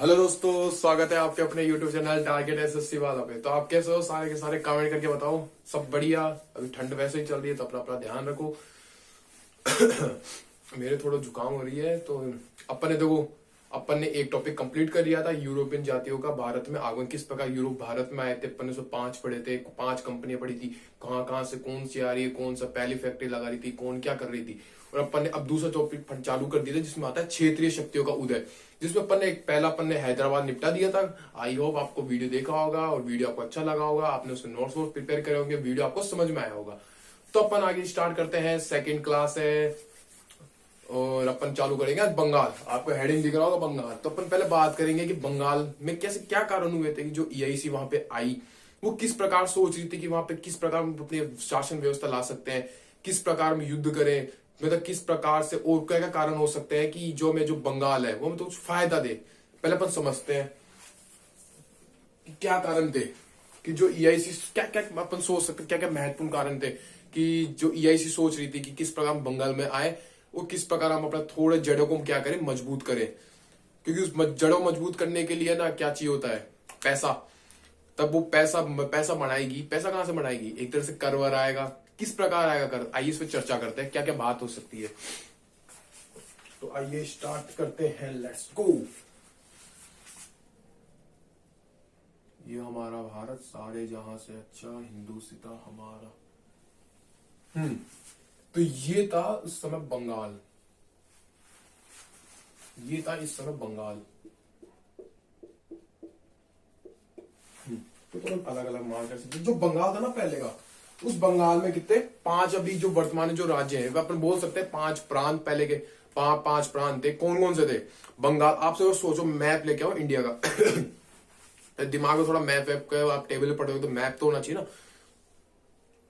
Hello दोस्तों, स्वागत है आपके अपने YouTube चैनल टारगेट एसएससी वाला पे। तो आप कैसे हो? सारे के सारे कमेंट करके बताओ। सब बढ़िया? अभी ठंड वैसे ही चल रही है तो अपना अपना ध्यान रखो। मेरे थोड़ा जुकाम हो रही है। तो अपन ने एक टॉपिक कंप्लीट कर लिया था, यूरोपियन जातियों का भारत में आगमन। किस प्रकार यूरोप भारत में आए थे। अपन ने 5 पढ़े थे, 5 कंपनियां पढ़ी थी। कहाँ कहाँ से कौन सी आ रही है, कौन सा पहली फैक्ट्री लगा रही थी, कौन क्या कर रही थी। और अपन ने अब दूसरा टॉपिक चालू कर दिया था जिसमें आता है क्षेत्रीय शक्तियों का उदय, जिसमें अपन ने हैदराबाद निपटा दिया था। आई होप आपको वीडियो देखा होगा और वीडियो आपको अच्छा लगा होगा। आपने उसमें नोट्स प्रिपेयर करे होंगे, वीडियो आपको समझ में आया होगा। तो अपन आगे स्टार्ट करते हैं। सेकंड क्लास है और अपन चालू करेंगे आज बंगाल। आपको हेडिंग दिख रहा होगा बंगाल। तो अपन पहले बात करेंगे कि बंगाल में कैसे क्या कारण हुए थे कि जो ईआईसी वहां पे आई, वो किस प्रकार सोच रही थी कि वहां पे किस प्रकार हम अपनी शासन व्यवस्था ला सकते हैं, किस प्रकार में युद्ध करें, मतलब किस प्रकार से और क्या क्या कारण हो सकते हैं कि जो बंगाल है वो हमें तो कुछ फायदा दे। पहले अपन समझते हैं कि क्या कारण थे कि जो ईआईसी क्या क्या अपन सोच सकते, क्या क्या महत्वपूर्ण कारण थे कि जो ईआईसी सोच रही थी कि किस प्रकार हम बंगाल में आए और किस प्रकार हम अपना थोड़े जड़ों को क्या करें, मजबूत करें। क्योंकि उस जड़ों मजबूत करने के लिए ना क्या चाहिए होता है, पैसा। तब वो पैसा बनाएगी। पैसा कहां से बनाएगी? एक तरह से कर वर आएगा। किस प्रकार आएगा कर, आइए इस पर चर्चा करते हैं क्या क्या बात हो सकती है। तो आइए स्टार्ट करते हैं, लेट्स गो। ये हमारा भारत सारे जहां से अच्छा, हिंदुस्तान हमारा। तो ये था उस समय बंगाल। ये था इस समय बंगाल। तो अलग अलग मार्कर से जो बंगाल था ना पहले का, उस बंगाल में कितने 5 अभी जो वर्तमान जो राज्य हैं अपन बोल सकते हैं 5 प्रांत। पहले के 5 प्रांत थे। कौन कौन से थे? बंगाल। आपसे सोचो, मैप लेके आओ इंडिया का। दिमाग में थोड़ा मैप आप टेबल पे पढ़े हो तो मैप तो होना चाहिए ना।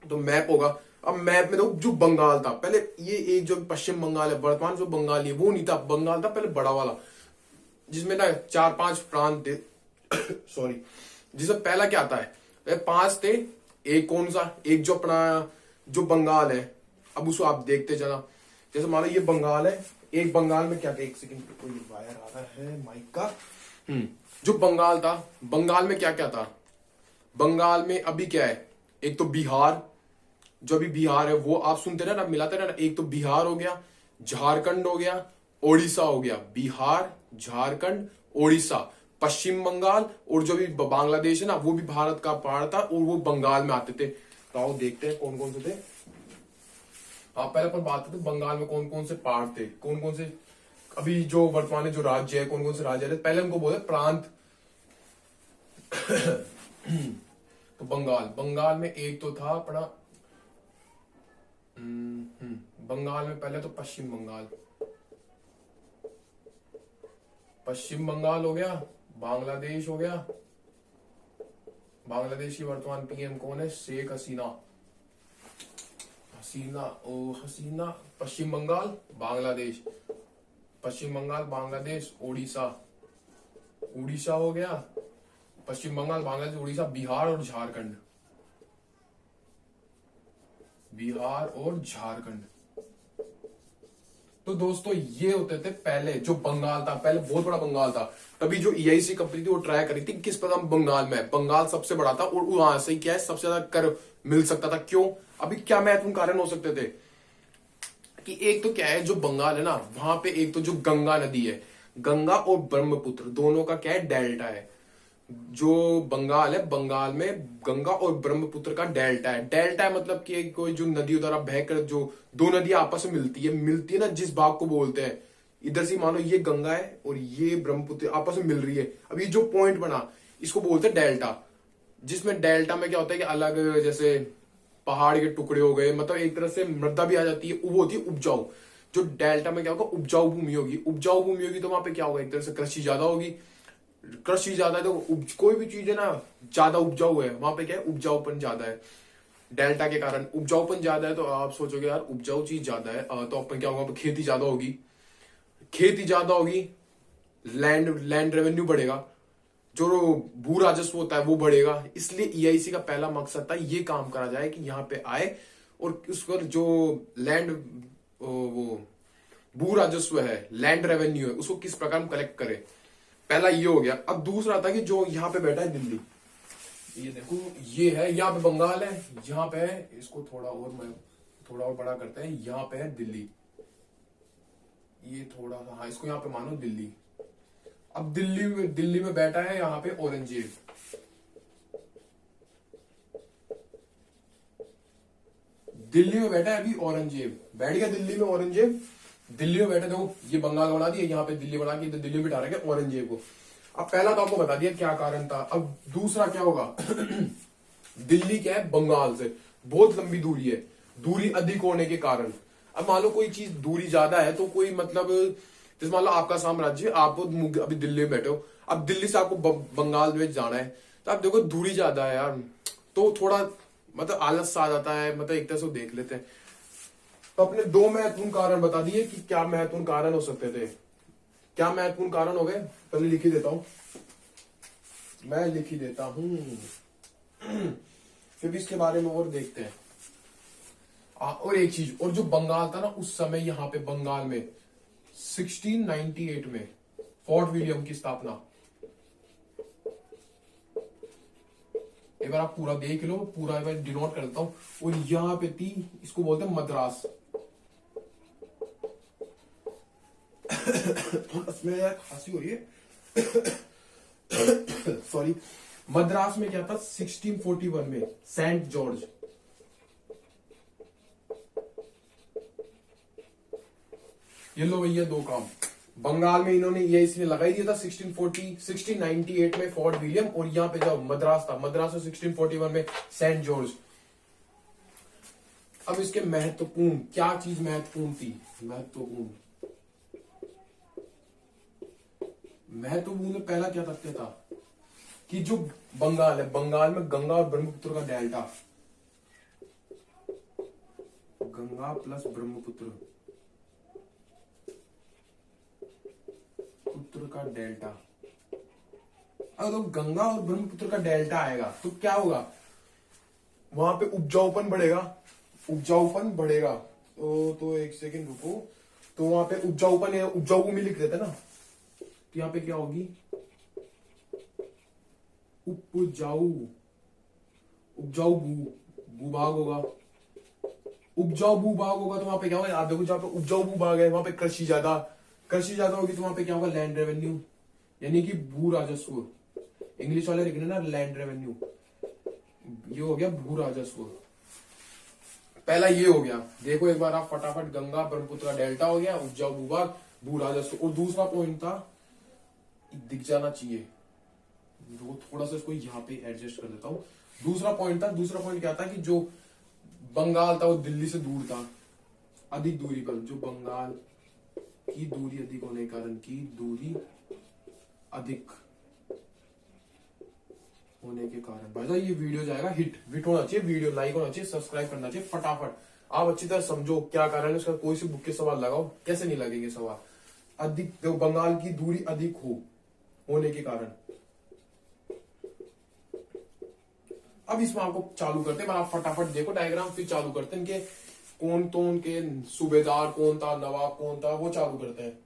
तो मैप होगा। अब मैप में देखो जो बंगाल था पहले, ये एक जो पश्चिम बंगाल है, वर्तमान जो बंगाल है वो नहीं था। बंगाल था पहले बड़ा वाला, जिसमें ना 4-5 प्रांत थे। सॉरी, जिसमें पहला क्या आता है, 5 थे। एक कौन सा, एक जो अपना जो बंगाल है, अब उसको आप देखते जाना। जैसे मान लो ये बंगाल है, एक बंगाल में क्या था, एक सेकंड, कोई वायर आ रहा है माइक का। जो बंगाल था, बंगाल में क्या क्या था? बंगाल में अभी क्या है, एक तो बिहार, जो अभी बिहार है वो आप सुनते ना मिलाते ना। एक तो बिहार हो गया, झारखंड हो गया, ओडिशा हो गया। बिहार, झारखंड, ओडिशा, पश्चिम बंगाल और जो भी बांग्लादेश है ना, वो भी भारत का पार्ट था और वो बंगाल में आते थे। तो आओ देखते हैं कौन कौन से थे। आप पहले पर बात करते बंगाल में कौन कौन से पार्ट थे, कौन कौन से अभी जो वर्तमान में जो राज्य है, कौन कौन से राज्य है। पहले उनको बोले प्रांत। तो बंगाल में एक तो था अपना बंगाल में पहले तो पश्चिम बंगाल हो गया, बांग्लादेश हो गया। बांग्लादेश की वर्तमान पीएम कौन है? शेख हसीना। हसीना। पश्चिम बंगाल, बांग्लादेश, पश्चिम बंगाल, बांग्लादेश, उड़ीसा। उड़ीसा हो गया, पश्चिम बंगाल, बांग्लादेश, उड़ीसा, बिहार और झारखंड। बिहार और झारखंड। तो दोस्तों ये होते थे पहले जो बंगाल था। पहले बहुत बड़ा बंगाल था। तभी जो ईआईसी कंपनी थी वो ट्राई करी थी किस प्रकार बंगाल में, बंगाल सबसे बड़ा था और वहां से क्या है सबसे ज्यादा कर मिल सकता था। क्यों? अभी क्या महत्वपूर्ण कारण हो सकते थे कि एक तो क्या है, जो बंगाल है ना वहां पे एक तो जो गंगा नदी है, गंगा और ब्रह्मपुत्र दोनों का क्या है, डेल्टा है। जो बंगाल है, बंगाल में गंगा और ब्रह्मपुत्र का डेल्टा है। डेल्टा है मतलब कि कोई जो नदी द्वारा बहकर जो दो नदियां आपस में मिलती है ना, जिस भाग को बोलते हैं, इधर से मानो ये गंगा है और ये ब्रह्मपुत्र आपस में मिल रही है। अब ये जो पॉइंट बना इसको बोलते हैं डेल्टा। जिसमें डेल्टा में क्या होता है कि अलग जैसे पहाड़ के टुकड़े हो गए, मतलब एक तरह से मृदा भी आ जाती है, वो होती है उपजाऊ। जो डेल्टा में क्या होगा, उपजाऊ भूमि होगी। उपजाऊ भूमि होगी तो वहां पे क्या होगा, एक तरह से कृषि ज्यादा होगी। कृषि ज्यादा है तो कोई भी चीज है ना ज्यादा उपजाऊ है, वहां पे क्या है, उपजाऊपन ज्यादा है। डेल्टा के कारण उपजाऊपन ज्यादा है। तो आप सोचोगे यार उपजाऊ चीज ज्यादा है तो अपन क्या होगा, खेती ज्यादा होगी। खेती ज्यादा होगी, लैंड रेवेन्यू बढ़ेगा, जो भू राजस्व होता है वो बढ़ेगा। इसलिए ईआईसी का पहला मकसद था ये काम करा जाए कि यहाँ पे आए और उस पर जो लैंड वो भू राजस्व है, लैंड रेवेन्यू है, उसको किस प्रकार हम कलेक्ट करें। पहला ये हो गया। अब दूसरा था कि जो यहाँ पे बैठा है दिल्ली, ये देखो ये है, यहाँ पे बंगाल है, यहाँ पे है, इसको थोड़ा और बड़ा करते हैं, यहाँ पे है दिल्ली, ये थोड़ा सा, हाँ इसको यहाँ पे मानो दिल्ली। अब दिल्ली में बैठा है यहाँ पे औरंगजेब, दिल्ली में बैठा है अभी औरंगजेब, बैठ गया दिल्ली में औरंगजेब, दिल्ली में बैठे, देखो ये बंगाल बना दिया, यहाँ पे दिल्ली बना के दिल्ली में बिठा रखे औरंगजेब को। अब पहला तो आपको बता दिया क्या कारण था। अब दूसरा क्या होगा दिल्ली क्या है, बंगाल से बहुत लंबी दूरी है, दूरी अधिक होने के कारण, अब मान लो कोई चीज दूरी ज्यादा है तो कोई मतलब, जैसे मान लो आपका साम्राज्य, आप अभी दिल्ली में बैठे हो, अब दिल्ली से आपको बंगाल में जाना है, तो आप देखो दूरी ज्यादा है यार, तो थोड़ा मतलब आलस सा आ जाता है, मतलब एक तरह से देख लेते हैं। तो अपने दो महत्वपूर्ण कारण बता दिए कि क्या महत्वपूर्ण कारण हो सकते थे, क्या महत्वपूर्ण कारण हो गए, पहले लिख ही देता हूं, मैं लिख ही देता हूं, फिर भी इसके बारे में और देखते हैं। और एक चीज, और जो बंगाल था ना उस समय, यहाँ पे बंगाल में 1698 में फोर्ट विलियम की स्थापना, एक बार आप पूरा देख लो, पूरा एक बार डिनोट कर देता हूं। और यहाँ पे थी, इसको बोलते हैं मद्रास इसमें यार खांसी हो रही है सॉरी। मद्रास में क्या था 1641 में, सेंट जॉर्ज, ये लो भैया दो काम, बंगाल में इन्होंने ये इसलिए लगाई दिया था 1698 में फोर्ट विलियम, और यहाँ पे जाओ मद्रास था, मद्रास में 1641 में सेंट जॉर्ज। अब इसके महत्वपूर्ण, क्या चीज महत्वपूर्ण थी, महत्वपूर्ण में पहला क्या तथ्य था कि जो बंगाल है, बंगाल में गंगा और ब्रह्मपुत्र का डेल्टा, गंगा प्लस ब्रह्मपुत्र का डेल्टा, अगर तो गंगा और ब्रह्मपुत्र का डेल्टा आएगा तो क्या होगा, वहां पे उपजाऊपन बढ़ेगा, तो एक सेकंड रुको, तो वहां पे उपजाऊपन है, उपजाऊ भूमि लिख देते ना, तो यहाँ पे क्या होगी, उपजाऊ भूभाग होगा, उपजाऊ भूभाग होगा, तो वहां पे क्या होगा, आप देखो जहां पे उपजाऊ भूभाग है वहां पे कृषि ज्यादा होगी, तो वहां पे क्या होगा, लैंड रेवेन्यू, यानी कि भू राजस्व, इंग्लिश वाले लिख रहे ना लैंड रेवेन्यू, ये हो गया भू राजस्व। पहला ये हो गया, देखो एक बार आप फटाफट, गंगा ब्रह्मपुत्र का डेल्टा हो गया, उपजाऊ भूभाग, भू राजस्व। और दूसरा पॉइंट था, दिख जाना चाहिए, थोड़ा सा इसको यहाँ पे एडजस्ट कर देता हूं। दूसरा पॉइंट क्या था कि जो बंगाल था वो दिल्ली से दूर था, अधिक दूरी पर, जो बंगाल की दूरी अधिक होने के कारण, की दूरी अधिक होने के कारण, भाई ये वीडियो जाएगा हिट होना चाहिए, वीडियो लाइक होना चाहिए, सब्सक्राइब करना चाहिए फटाफट। आप अच्छी तरह समझो क्या कारण है उसका, कोई सी बुक के सवाल लगाओ, कैसे नहीं लगेंगे सवाल। अधिक, जो बंगाल की दूरी अधिक होने के कारण। अब इसमें आपको चालू करते हैं, आप फटाफट देखो डायग्राम, फिर चालू करते हैं इनके कौन तो, उनके सूबेदार कौन था, नवाब कौन था, वो चालू करते हैं।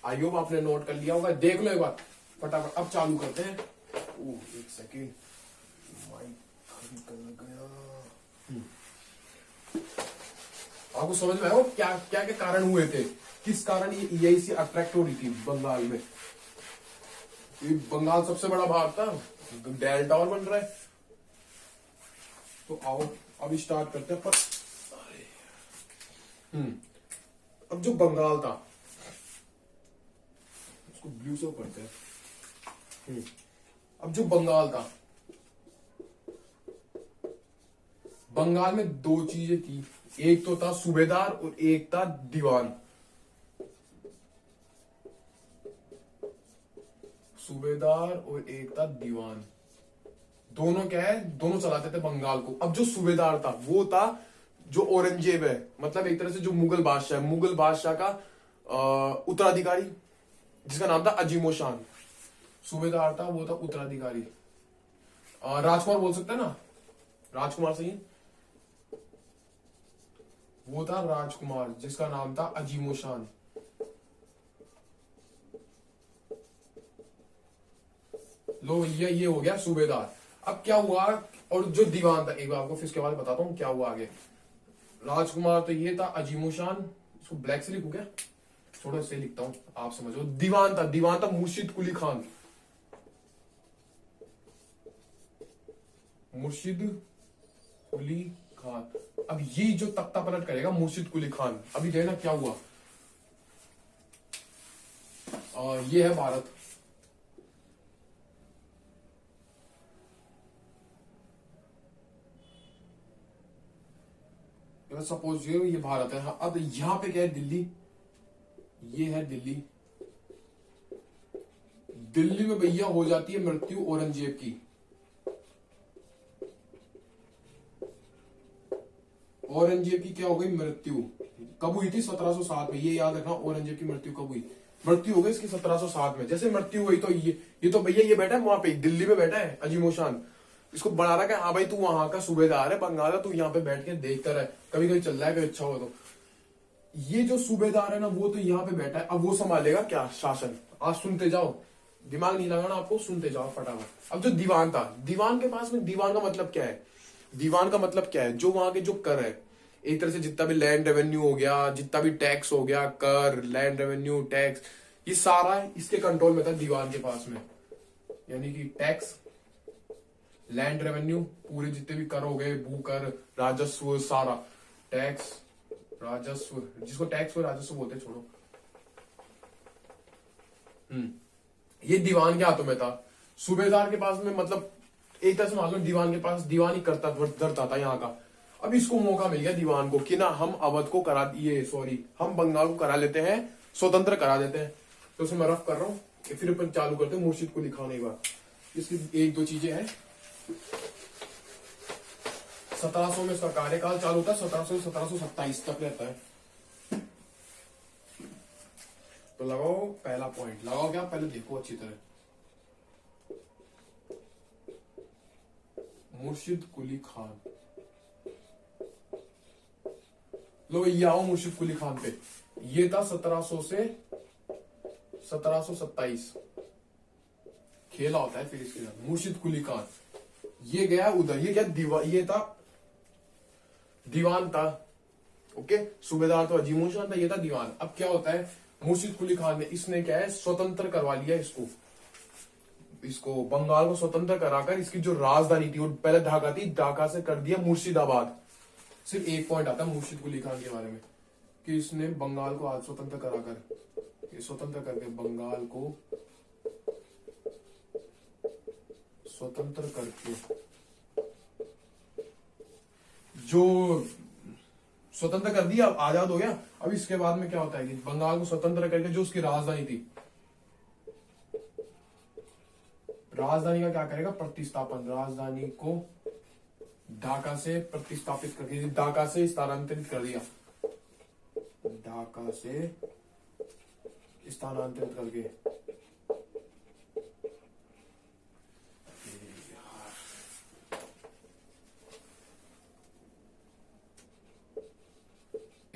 आई होप आपने नोट कर लिया होगा, देख लो एक बार फटाफट। अब चालू करते हैं। एक सेकेंड, माइक निकल गया। आपको समझ में आया क्या क्या क्या कारण हुए थे, किस कारण ये EIC अट्रैक्ट हो रही थी बंगाल में। बंगाल सबसे बड़ा भाग था, डेल्टा और बन रहा है। तो आओ अब स्टार्ट करते हैं। पर अब जो बंगाल था, उसको ब्लू से पढ़ते हैं। अब जो बंगाल था, बंगाल में दो चीजें थी, एक तो था सूबेदार और एक था दीवान। सूबेदार और एक था दीवान, दोनों क्या है, दोनों चलाते थे बंगाल को। अब जो सूबेदार था वो था जो औरंगजेब है, मतलब एक तरह से जो मुगल बादशाह है, मुगल बादशाह का उत्तराधिकारी, जिसका नाम था अजीमोशान। सूबेदार था, वो था उत्तराधिकारी। राजकुमार बोल सकते हैं ना, राजकुमार सही। वो था राजकुमार जिसका नाम था अजीमोशान। लो भैया ये हो गया सूबेदार। अब क्या हुआ, और जो दीवान था, एक बार आपको फिर इसके बाद बताता हूँ क्या हुआ आगे। राजकुमार तो ये था, अजीमोशान, इसको ब्लैक से लिखूं क्या, थोड़ा से लिखता हूं आप समझो। दीवान था मुर्शिद कुली खान। मुर्शिद कुली खान। अब ये जो तख्ता पलट करेगा मुर्शिद कुली खान, अभी देखना क्या हुआ। ये है भारत। सपोज ये भारत है। हाँ, अब यहां पे क्या है, दिल्ली। ये है दिल्ली। दिल्ली में भैया हो जाती है मृत्यु औरंगजेब की। औरंगजेब की क्या हो गई मृत्यु। कब हुई थी, 1707 में। ये याद रखना, औरंगजेब की मृत्यु कब हुई। मृत्यु हो गई इसकी 1707 में। जैसे मृत्यु हुई तो ये तो भैया ये बैठा है वहां पे दिल्ली में बैठा है अजीमोशान। इसको बना रहा है, हाँ भाई तू वहां का सूबेदार है, बंगाल का, तू यहाँ पे बैठ के देखता रहे, कभी कभी चल रहा है, कभी अच्छा हो तो। ये जो सूबेदार है ना, वो तो यहाँ पे बैठा है। अब वो संभालेगा क्या शासन। आज सुनते जाओ, दिमाग नहीं लगाना आपको, सुनते जाओ फटाफट। अब जो दीवान था, दीवान के पास में, दीवान का मतलब क्या है, दीवान का मतलब क्या है, जो वहां के जो कर है, एक तरह से जितना भी लैंड रेवेन्यू हो गया, जितना भी टैक्स हो गया, कर, लैंड रेवेन्यू, टैक्स, ये सारा इसके कंट्रोल में था दीवान के पास में। यानी कि टैक्स, लैंड रेवेन्यू, पूरे जितने भी कर हो गए, भू कर, राजस्व, सारा टैक्स, राजस्व, जिसको टैक्स और राजस्व बोलते हैं, छोड़ो। ये दीवान के हाथों में था। सूबेदार के पास में मतलब एक तरह से मान लो दीवान के पास, दीवान ही करता धरता था यहाँ का। अब इसको मौका मिल गया दीवान को कि ना हम अवध को करा दिए, सॉरी हम बंगाल को करा लेते हैं, स्वतंत्र करा देते हैं। तो उसे मैं रफ कर रहा हूँ, फिर अपन चालू करते हैं मुर्शिद कुली खान। एक बार इसकी एक दो चीजें हैं। 1700 में इसका कार्यकाल चालू होता है, 1700 से 1727 तक रहता है। तो लगाओ पहला पॉइंट, लगाओ क्या, पहले देखो अच्छी तरह। मुर्शिद कुली खान, लो भैया आओ मुर्शिद कुली खान पे। ये था 1700 से 1727, खेला होता है फिर इसके साथ। मुर्शिद कुली खान ये गया उधर, ये क्या ये था दीवान था, ओके। सूबेदार तो अजीमोशान था, ये था दीवान। अब क्या होता है, मुर्शिद कुली खान ने, इसने क्या है, स्वतंत्र करवा लिया इसको बंगाल को स्वतंत्र कराकर इसकी जो राजधानी थी, वो पहले ढाका थी, ढाका से कर दिया मुर्शिदाबाद। सिर्फ एक पॉइंट आता है मुर्शिद कुली खान के बारे में कि इसने बंगाल को आज स्वतंत्र कराकर, स्वतंत्र करके बंगाल को स्वतंत्र करके, जो स्वतंत्र कर दिया, आजाद हो गया। अब इसके बाद में क्या होता है कि बंगाल को स्वतंत्र करके जो उसकी राजधानी थी, राजधानी का क्या करेगा, प्रतिस्थापन। राजधानी को ढाका से प्रतिस्थापित करके, ढाका से स्थानांतरित कर दिया, ढाका से स्थानांतरित करके।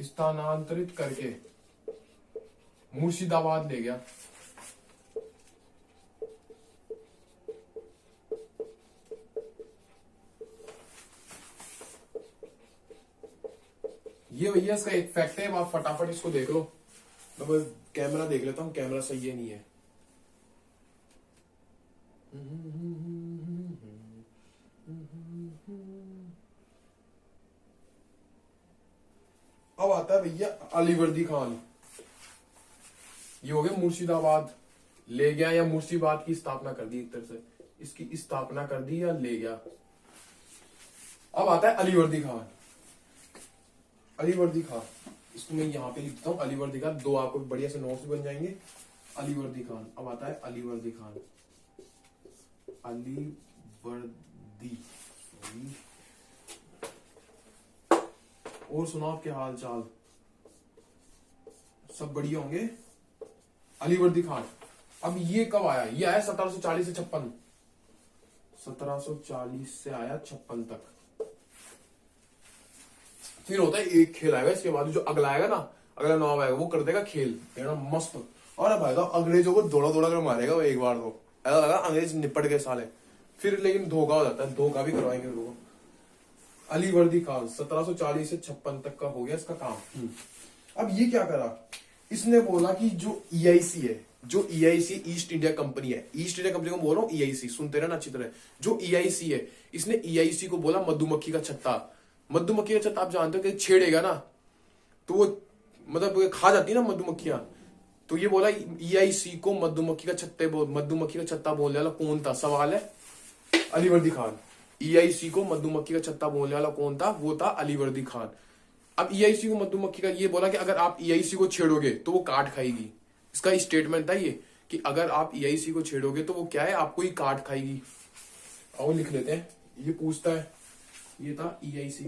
स्थानांतरित करके मुर्शिदाबाद ले गया। ये भैया इसका एक फैक्ट है, आप फटाफट इसको देख लो। मैं बस कैमरा देख लेता हूं, कैमरा सही है नहीं है। अब आता है भैया अलीवर्दी खान। ये हो गया मुर्शिदाबाद ले गया, या मुर्शिदाबाद की स्थापना कर दी, एक तरह से इसकी स्थापना कर दी या ले गया। अब आता है अलीवर्दी खान। अलीवर्दी खान, इसको मैं यहां पे लिखता हूं अलीवर्दी खान, दो आपको बढ़िया से नोट्स बन जाएंगे। अलीवर्दी खान, अब आता है अलीवर्दी खान। अलीवर्दी, और सुनाओ आपके हाल चाल, सब बढ़िया होंगे। अलीवर्दी खान, अब ये कब आया, ये आया 1740 से 56, 1740 से आया 56 तक। फिर होता है एक खेल आएगा, इसके बाद जो अगला आएगा ना, अगला नॉब आएगा, वो कर देगा खेल एकदम मस्त। और भाई साहब अंग्रेजों को दौड़ा दौड़ा कर मारेगा वो एक बार, तो ऐसा लगा अंग्रेज निपट गए साले। फिर लेकिन धोखा हो जाता है, धोखा भी करवाएंगे लोगों। अलीवर्दी खान 1740 से 56 तक का हो गया इसका काम। अब ये क्या करा, इसने बोला कि जो ईआईसी है, जो ईआईसी ईस्ट इंडिया कंपनी है, ईस्ट इंडिया कंपनी को बोल रहा हूँ ईआईसी, सुनते रहना अच्छी तरह, जो ईआईसी है, इसने ईआईसी को बोला मधुमक्खी का छत्ता। मधुमक्खी का छत्ता आप जानते हो कि छेड़ेगा ना तो वो मतलब खा जाती है ना मधुमक्खियां, तो ये बोला ईआईसी को मधुमक्खी का छत्ते मधुमक्खी का छत्ता बोलने वाला कौन था, सवाल है। अलीवर्दी खान। ईआईसी को मधुमक्खी का छत्ता बोलने वाला कौन था, वो था अलीवर्दी खान। अब ईआईसी को मधुमक्खी का ये बोला कि अगर आप ईआईसी को छेड़ोगे तो वो काट खाएगी। इसका स्टेटमेंट था ये कि अगर आप ईआईसी को छेड़ोगे तो वो क्या है, आपको ही काट खाएगी। आओ लिख लेते हैं, ये पूछता है, ये था ईआईसी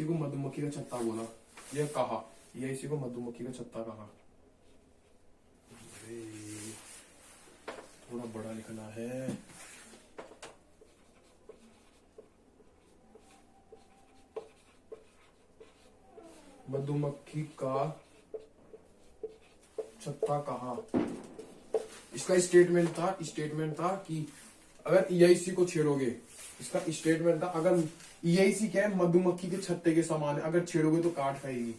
को मधुमक्खी का छत्ता बोला, ये कहा ईआईसी को मधुमक्खी का छत्ता कहा। थोड़ा बड़ा लिखना है। मधुमक्खी का छत्ता कहा। इसका स्टेटमेंट था कि अगर ईआईसी को छेड़ोगे, इसका स्टेटमेंट था अगर ईआईसी क्या है, मधुमक्खी के छत्ते के समान है, अगर छेड़ोगे तो काट खाएगी।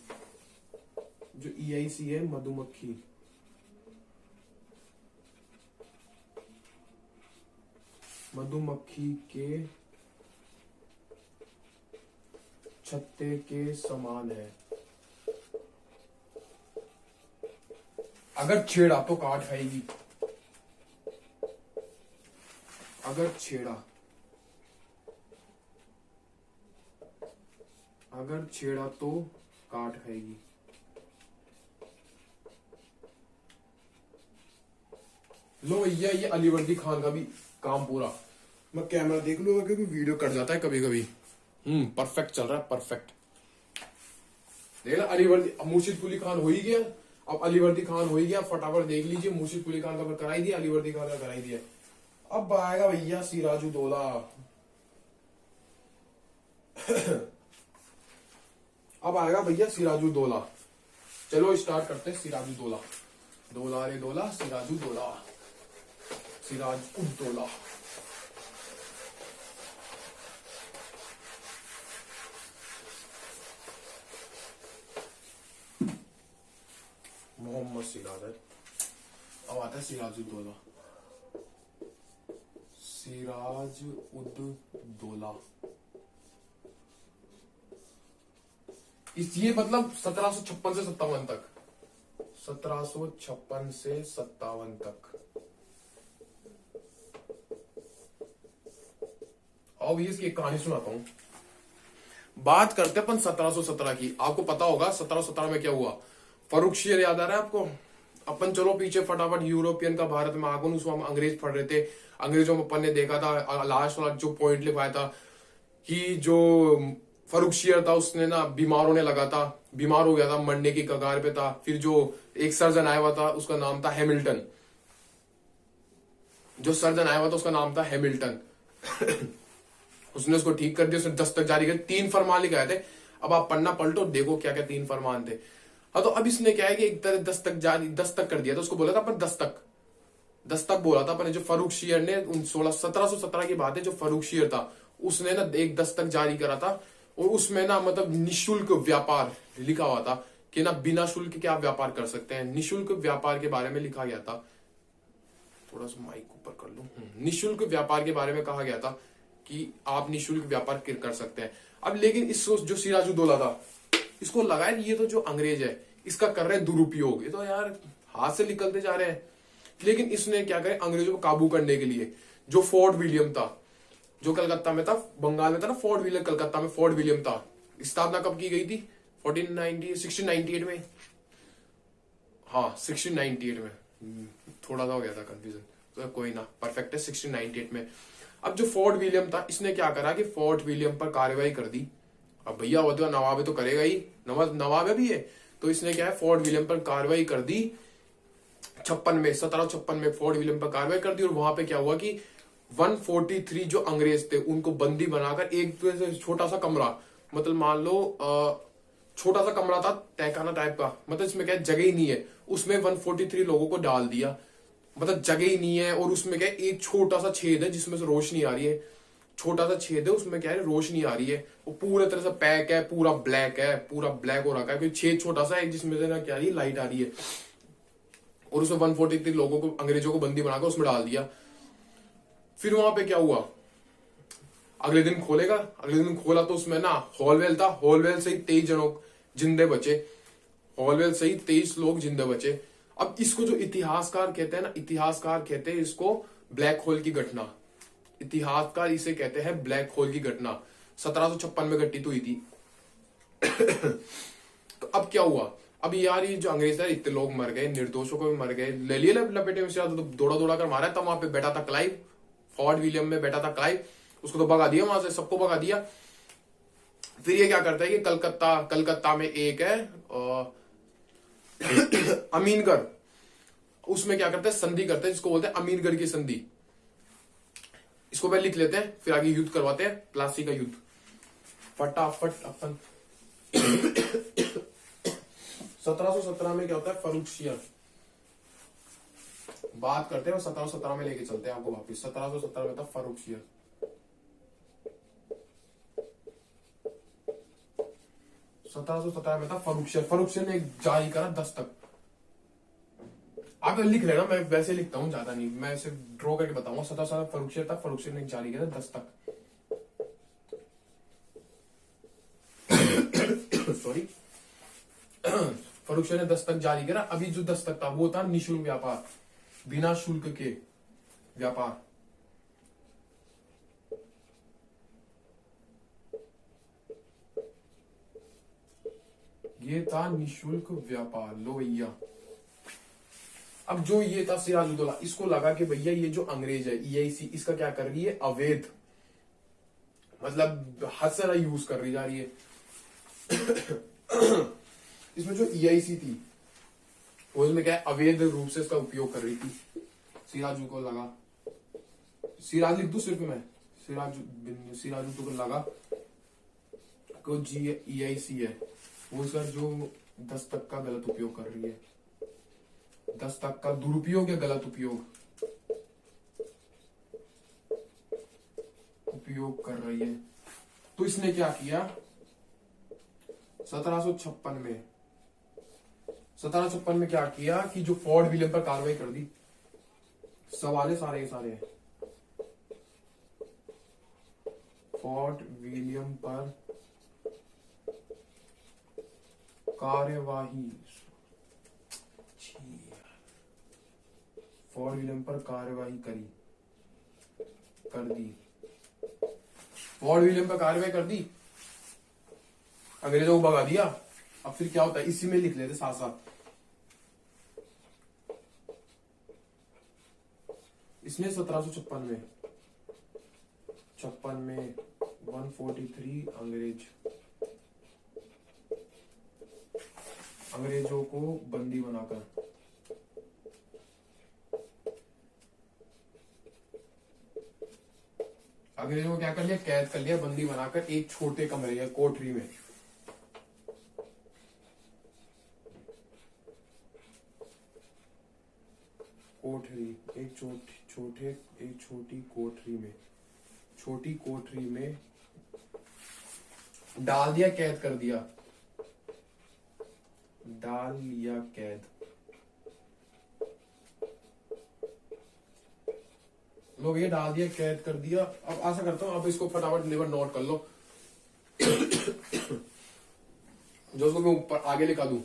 जो ईआईसी है मधुमक्खी के छत्ते के समान है, अगर छेड़ा तो काट खाएगी। अगर छेड़ा तो काट खाएगी। लो भैया, ये अलीवर्दी खान का भी काम पूरा। मैं कैमरा देख लूंगा क्योंकि वीडियो कट जाता है कभी कभी। परफेक्ट चल रहा है, परफेक्ट। देख ला अलीवर्दी, मुर्शिद कुली खान हो ही गया, अब अलीवर्दी खान हो ही गया। फटाफट देख लीजिए, मुर्शिद कुली खान का कराई दिया, अलीवर्दी खान का कराई दिया। अब आएगा भैया सिराजुद्दौला। अब आएगा भैया सिराजुद्दौला। चलो स्टार्ट करते हैं। सिराजुद्दौला, दौला रे दौला, सिराजुद्दौला, सिराजुद्दौला। मोहम्मद सिराज। अब आता है सिराजुद्दौला। सिराजुद्दौला ये मतलब 1756 से 57 तक, 1756 से 57 तक। अब ये इसकी एक कहानी सुनाता हूं। बात करते अपन 1717 की। आपको पता होगा 1717 में क्या हुआ। फर्रुख शेर याद आ रहा है आपको। अपन चलो पीछे फटाफट, यूरोपियन का भारत में आगमन, उसमें अंग्रेज पढ़ रहे थे। अंग्रेजों में अपन ने देखा था, लास्ट वाला जो पॉइंट लिखवाया था कि जो फर्रुख शेर था उसने ना बीमार होने लगा था, बीमार हो गया था, मरने की कगार पे था। फिर जो एक सर्जन आया हुआ था उसका नाम था हैमिल्टन, जो सर्जन आया हुआ था उसका नाम था हैमिल्टन। उसने उसको ठीक कर दिया, उसने दस्तक जारी कर, 3 फरमान लिखे आए थे। अब आप पढ़ना पलटो, देखो क्या क्या 3 फरमान थे। हाँ, तो अब इसने क्या है कि एक तरह दस्तक कर दिया था, उसको बोला था अपन दस्तक बोला था अपन। जो फर्रुख शेर ने 1717 की बात है, जो फर्रुख शेर था उसने ना एक दस्तक जारी करा था, और उसमें ना मतलब निशुल्क व्यापार लिखा हुआ था कि ना बिना शुल्क के आप व्यापार कर सकते हैं। निशुल्क व्यापार के बारे में लिखा गया था। थोड़ा सा माइक ऊपर कर लूं। निशुल्क व्यापार के बारे में कहा गया था कि आप निशुल्क व्यापार कर सकते हैं। अब लेकिन इस जो सिराजुद्दौला था, इसको लगा है ये तो जो अंग्रेज है इसका कर रहे हैं दुरुपयोग, ये तो यार हाथ से निकलते जा रहे हैं। लेकिन इसने क्या करे, अंग्रेजों को काबू करने के लिए जो फोर्ट विलियम था, जो कलकत्ता में था, बंगाल में था ना फोर्ट विलियम, कलकत्ता में फोर्ट विलियम था। स्थापना कब की गई थी? 1698 में। हाँ 1698 में, थोड़ा सा हो गया था कंफ्यूजन, तो कोई ना, परफेक्ट है 1698 में। अब जो फोर्ट विलियम था, इसने क्या करा कि फोर्ट विलियम पर कार्रवाई कर दी। अब भैया वो तो नवाब है तो करेगा ही, नवाब है भी है, तो इसने क्या है फोर्ट विलियम पर कार्रवाई कर दी। 1756 में फोर्ट विलियम पर कार्रवाई कर दी। और वहां पे क्या हुआ कि 143 जो अंग्रेज थे उनको बंदी बनाकर एक छोटा सा कमरा, मतलब मान लो छोटा सा कमरा था तहखाना टाइप का, मतलब इसमें क्या है, जगह ही नहीं है, उसमें 143 लोगों को डाल दिया, मतलब जगह ही नहीं है। और उसमें क्या है, एक छोटा सा छेद है जिसमें से रोशनी आ रही है, छोटा सा छेद है उसमें क्या है, रोशनी आ रही है। वो पूरे तरह से पैक है, पूरा ब्लैक है, पूरा ब्लैक हो रखा है, कोई छेद छोटा सा है जिसमें से ना क्या आ रही है, लाइट आ रही है। और उसमें 143 लोगों को, अंग्रेजों को बंदी बनाकर उसमें डाल दिया। फिर वहां पे क्या हुआ, अगले दिन खोलेगा, अगले दिन खोला तो उसमें ना हॉलवेल था, हॉलवेल से ही 23 जनों जिंदे बचे, हॉलवेल से ही 23 लोग जिंदे बचे। अब इसको जो इतिहासकार कहते हैं ना, इतिहासकार कहते हैं इसको ब्लैक होल की घटना, इतिहासकार इसे कहते हैं ब्लैक होल की घटना। 1756 में घटित हुई थी। तो अब क्या हुआ, अब यार ये जो अंग्रेज था इतने लोग मर गए, निर्दोषों को भी मर गए, ले लिए लपेटे में, तो दौड़ा दौड़ा कर मारा। तब वहां पे बैठा था क्लाइव, फोर्ट विलियम में बैठा था क्लाइव, उसको तो भगा दिया वहां से, सबको भगा दिया। फिर ये क्या करता है कि कलकत्ता में एक है अमीनगढ़, उसमें क्या करते हैं, संधि करते हैं जिसको बोलते हैं अमीनगढ़ की संधि। इसको पहले लिख लेते हैं, फिर आगे युद्ध करवाते हैं, प्लासी का युद्ध फटाफट अपन। 1717 में क्या होता है, फर्रुखशियर, बात करते हैं 1717 में लेके चलते हैं आपको वापिस। 1717 में था फर्रुखशियर, 1717 में था फर्रुखशियर। फर्रुखशियर ने जारी करा दस्तक, आप लिख लेना, मैं वैसे लिखता हूँ ज्यादा नहीं, मैं सिर्फ ड्रॉ करके बताऊंगा। 1717 फर्रुखशियर था, फर्रुखशियर ने जारी किया दस्तक। सॉरी, फर्रुखशियर ने दस्तक जारी करा। अभी जो दस्तक था वो था निःशुल्क व्यापार, बिना शुल्क के व्यापार। ये था निःशुल्क व्यापार, लो भैया। अब जो ये था सिराजुद्दौला, इसको लगा कि भैया ये जो अंग्रेज है ईआईसी, इसका क्या कर रही है, अवैध, मतलब हद से ज्यादा यूज कर रही जा रही है। इसमें जो ईआईसी थी वो इसमें क्या है, अवैध रूप से इसका उपयोग कर रही थी। सिराजू को लगा, सिराज लिख दू सिर्फ मैं, सिराजू को लगा को जी ईआईसी है वो इसका जो दस्तक का गलत उपयोग कर रही है, दस्तक का दुरुपयोग या गलत उपयोग कर रही है। तो इसने क्या किया, 1756 में क्या किया कि जो फोर्ट विलियम पर कार्रवाई कर दी। सवाल है सारे सारे, फोर्ट विलियम पर कार्यवाही, फोर्ट विलियम पर कार्यवाही कर दी, फोर्ट विलियम पर कार्यवाही कर दी, अंग्रेजों को भगा दिया। अब फिर क्या होता है, इसी में लिख लेते साथ साथ। इसने 1756 में 143 अंग्रेजों को बंदी बनाकर अंग्रेजों को क्या कर लिया, कैद कर लिया, बंदी बनाकर एक छोटे कमरे या कोठरी में। कोठरी, एक छोटी कोठरी में डाल दिया, कैद कर दिया, डाल लिया कैद। लोग ये डाल दिया, कैद कर दिया। अब ऐसा करता हूं, अब इसको फटाफट लेबर नोट कर लो। जो उसको मैं ऊपर आगे लिखा दूं,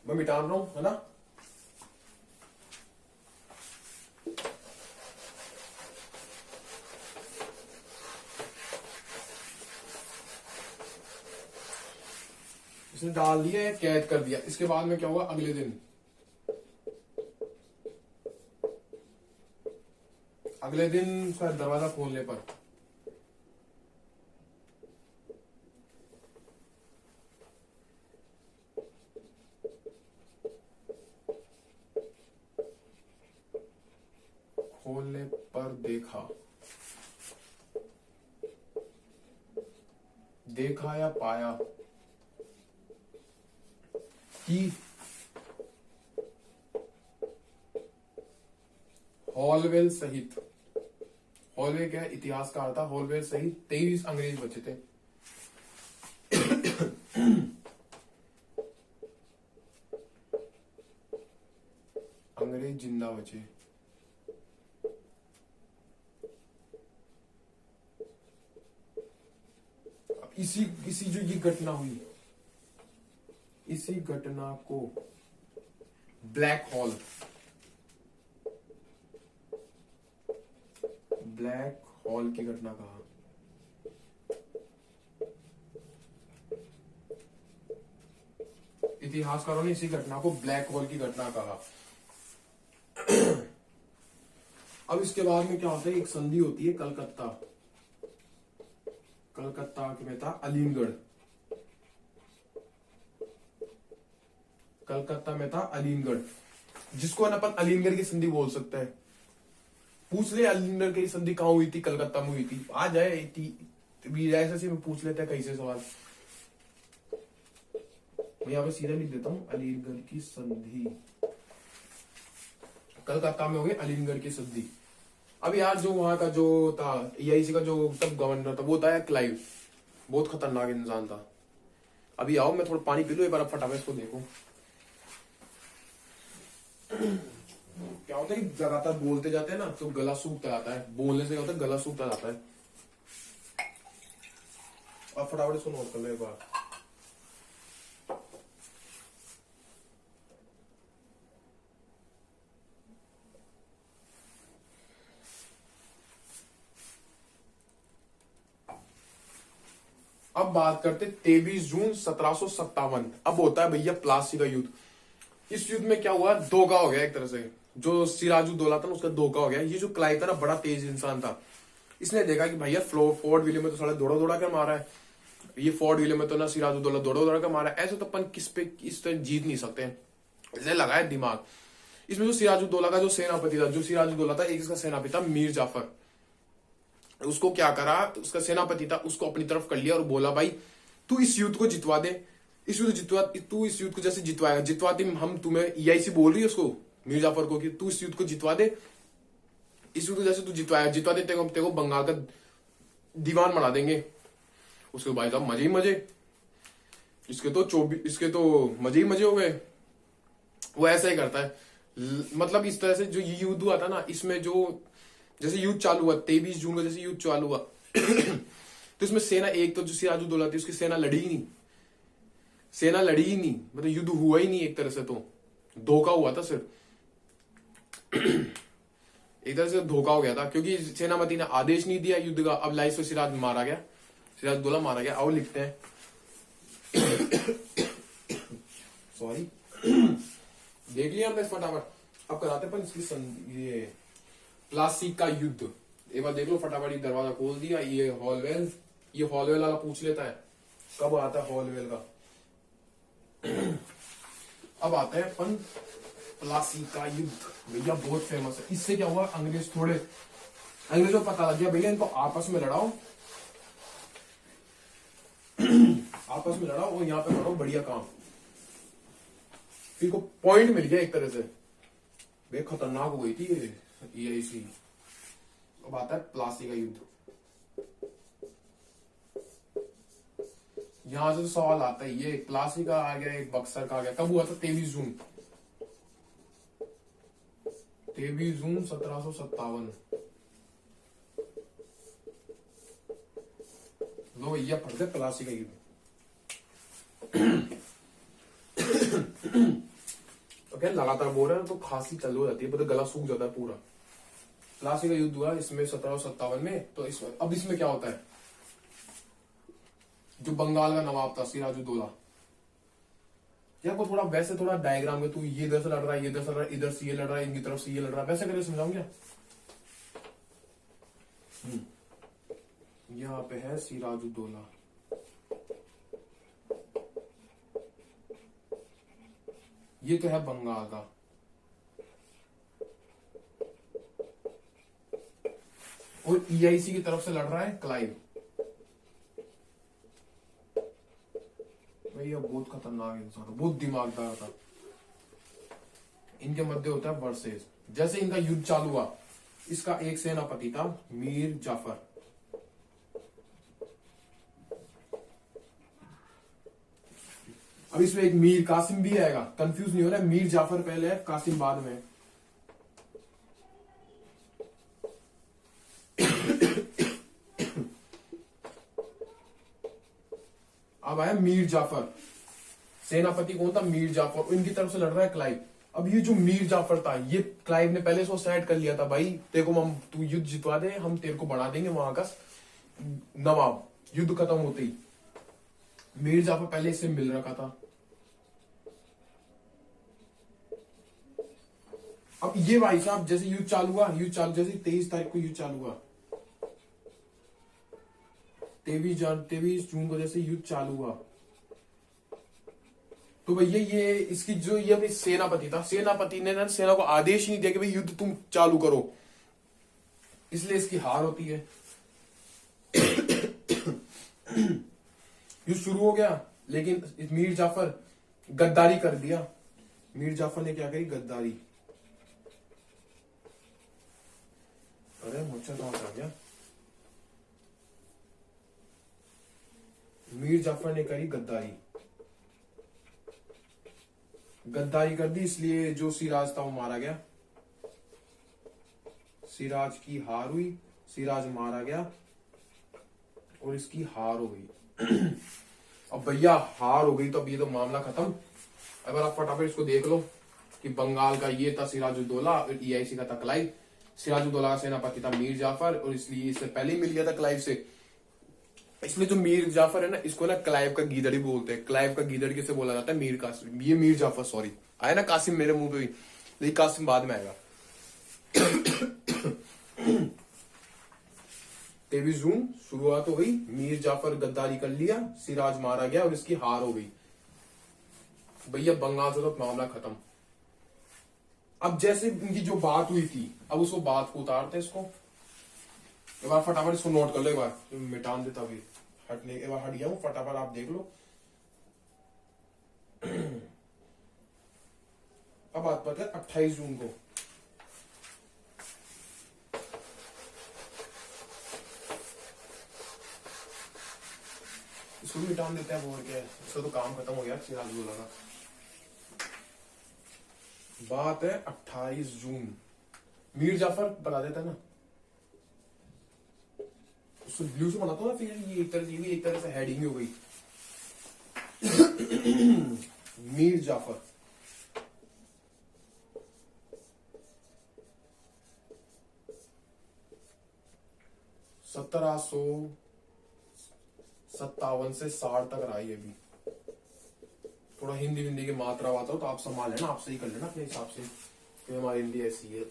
मैं मिटा रहा हूं, है ना। इसने डाल दिया, कैद कर दिया। इसके बाद में क्या हुआ, अगले दिन शायद दरवाजा खोलने पर देखा, देखा या पाया कि हॉलवेल सहित, हॉलवे क्या है, इतिहासकार था, हॉलवेल सहित 23 अंग्रेज बचे थे। अंग्रेज जिंदा बचे। इसी इसी जो ये घटना हुई, इसी घटना को ब्लैक हॉल, ब्लैक हॉल की घटना कहा। इतिहासकारों ने इसी घटना को ब्लैक होल की घटना कहा। अब इसके बाद में क्या होता है, एक संधि होती है कलकत्ता, कलकत्ता में था अलीगढ़, कलकत्ता में था अलीगढ़, जिसको ना अपन अलीगढ़ की संधि बोल सकते हैं। पूछ ले अलीगढ़ की संधि कहां हुई थी, कलकत्ता में हुई थी, आ जाए ऐसे में पूछ लेते हैं कई से सवाल। मैं यहाँ पे सीधा लिख देता हूँ, अलीगढ़ की संधि कलकत्ता में हो गई, अलीगढ़ की संधि। अब यार जो वहां का जो था EIC का जो तब गवर्नर था वो था क्लाइव, बहुत खतरनाक इंसान था। अभी आओ मैं थोड़ा पानी पी लूं एक बार, फटाफट इसको देखो। क्या होता है कि लगातार बोलते जाते हैं ना तो गला सूखता जाता है, बोलने से क्या होता है गला सूखता जाता है। अब फटाफट इसको नोट कर लो एक बार। अब बात करते 23 जून 1757। अब होता है भैया प्लासी का युद्ध। इस युद्ध में क्या हुआ, धोखा हो गया एक तरह से, जो सिराजुद्दौला था ना उसका धोखा हो गया। ये जो क्लाइव था ना बड़ा तेज इंसान था, इसने देखा कि भैया फोर्ट विलियम में तो साला दौड़ा दौड़ा कर मारा है, ये फोर्ट विलियम में तो ना सिराजुद्दौला दौड़ा दौड़ा कर मारा है, ऐसे तो अपन इस पे जीत नहीं सकते। इसने लगाया दिमाग। इसमें जो सिराजुद्दौला का जो सेनापति था, जो सिराजुद्दौला था एक इसका सेनापति था मीर जाफर, उसको क्या करा, उसका सेनापति था उसको अपनी तरफ कर लिया और बोला भाई तू इस युद्ध को जितवा दे, इस युद्ध जितवा, तू इस युद्ध को जैसे जितवाएगा, जितवा दे, हम तुम्हें EIC बोल रही है उसको मीर जाफर को कि तू इस युद्ध को जितवा दे, इस युद्ध को जैसे तू जितवाएगा, जितवा दे तेरे को बंगाल का दीवान बना देंगे। उसके भाई साहब मजे ही मजे, इसके तो मजे ही मजे हो गए। वो ऐसा ही करता है, मतलब इस तरह से जो ये युद्ध हुआ था ना, इसमें जो जैसे युद्ध चालू हुआ 23 जून को, जैसे युद्ध चालू हुआ तो इसमें सेना एक तो जो सिराजुद्दौला थी उसकी सेना लड़ी ही नहीं, सेना लड़ी ही नहीं, मतलब युद्ध हुआ ही नहीं, एक तरह से तो धोखा हुआ था सिर्फ एक तरह से धोखा हो गया था, क्योंकि सेनापति ने आदेश नहीं दिया युद्ध का। अब लाइफ से सिराज मारा गया, सिराजुद्दौला मारा गया। आओ लिखते हैं सॉरी देख लिया हमने फटाफट। अब कराते पर इसकी ये प्लासी का युद्ध एक बार देख लो फटाफट। ये दरवाजा खोल दिया, ये हॉलवेल वाला पूछ लेता है कब आता है हॉलवेल का। अब आता है अपन प्लासी का युद्ध, भैया बहुत फेमस है। इससे क्या हुआ, अंग्रेजों को पता लग गया भैया इनको आपस में लड़ाओ आपस में लड़ाओ और यहाँ पे करो बढ़िया काम। फिर को पॉइंट मिल गया एक तरह से, बे खतरनाक हो गई थी ये EIC। अब आता है प्लासी का युद्ध। यहां से तो सवाल आता है, ये प्लासी का आ गया, एक बक्सर का आ गया। कब हुआ था, 23 जून 1757। लो भैया पढ़ते प्लासी का युद्ध। तो क्या लगातार बोल रहे हैं तो खांसी चालू हो जाती है, मतलब गला सूख जाता है पूरा। प्लासी का युद्ध हुआ इसमें 1757 में। तो इसमें क्या होता है, जो बंगाल का नवाब था सिराजुद्दौला, या को थोड़ा वैसे थोड़ा डायग्राम में, तू ये इधर से लड़ रहा है, ये इधर से लड़ रहा है, इधर से ये लड़ रहा है, इनकी तरफ से ये लड़ रहा है, वैसे करके समझाऊंगा। यहाँ पे है सिराजुद्दौला, ये तो है बंगाल का। और ईआईसी की तरफ से लड़ रहा है क्लाइव। भैया बहुत खतरनाक इंसान था, बहुत दिमागदार था। इनके मध्य होता है वर्सेस। जैसे इनका युद्ध चालू हुआ, इसका एक सेनापति था मीर जाफर। अब इसमें एक मीर कासिम भी आएगा, कंफ्यूज नहीं हो रहा है, मीर जाफर पहले है, कासिम बाद में। अब आया मीर जाफर। सेनापति कौन था? मीर जाफर। इनकी तरफ से लड़ रहा है क्लाइव। अब ये जो मीर जाफर था, ये क्लाइव ने पहले से सेट कर लिया था, भाई तेरे को हम, तू युद्ध जितवा दे, हम तेरे को बढ़ा देंगे वहां का नवाब। युद्ध खत्म होते ही मीर जाफर पहले इससे मिल रखा था। अब ये भाई साहब जैसे युद्ध चालू हुआ, जैसे 23 तारीख को युद्ध चालू हुआ, 23 जून को जैसे युद्ध चालू हुआ, तो भैया ये इसकी जो ये अपनी सेनापति था, सेनापति ने ना सेना को आदेश नहीं दिया कि भाई युद्ध तुम चालू करो, इसलिए इसकी हार होती है। युद्ध शुरू हो गया, लेकिन मीर जाफर गद्दारी कर दिया। मीर जाफर ने क्या करी? गद्दारी। अरे मुझे कहां आ गया? मीर जाफर ने करी गद्दारी। गद्दारी कर दी, इसलिए जो सिराज था वो मारा गया। सिराज की हार हुई, सिराज मारा गया और इसकी हार हो गई। अब भैया हार हो गई तो अब ये तो मामला खत्म। अगर आप फटाफट इसको देख लो कि बंगाल का ये था सिराजुद्दौला और ईआईसी का था क्लाइव। सिराजुद्दौला का सेनापति था मीर जाफर और इसलिए इससे पहले ही मिल गया था क्लाइव से। इसमें जो मीर जाफर है ना, इसको ना क्लाइव का गीदड़ ही बोलते हैं। क्लाइव का गीदड़ किसे बोला जाता है? मीर कासिम। ये मीर जाफर, सॉरी आया ना कासिम मेरे मुंह पे भी, लेकिन कासिम बाद में आएगा। 23 जून शुरुआत हो गई, मीर जाफर गद्दारी कर लिया, सिराज मारा गया और इसकी हार हो गई। भैया बंगाल से तो मामला खत्म। अब जैसे इनकी जो बात हुई थी, अब उसको बात को उतारते इसको। एक बार फटाफट इसको नोट कर लो, एक बार मिटान देता भी हटने, एक बार हट गया हूं, फटाफट आप देख लो। अब बात करते हैं 28 जून को। इसको भी मिटान देते हैं, बोल के इसका तो काम खत्म हो गया सिराजुद्दौला का। बात है 28 जून। मीर जाफर बता देता है ना, उसको ब्लू से बनाता हूँ ना, फिर ये एक तरह से हेडिंग हो गई। मीर जाफर 1757 से 60 तक रहा है। अभी थोड़ा हिंदी की मात्रा वाता हो तो आप संभाल लेना, आप सही कर लेना अपने हिसाब से, कि हमारी हिंदी ऐसी है।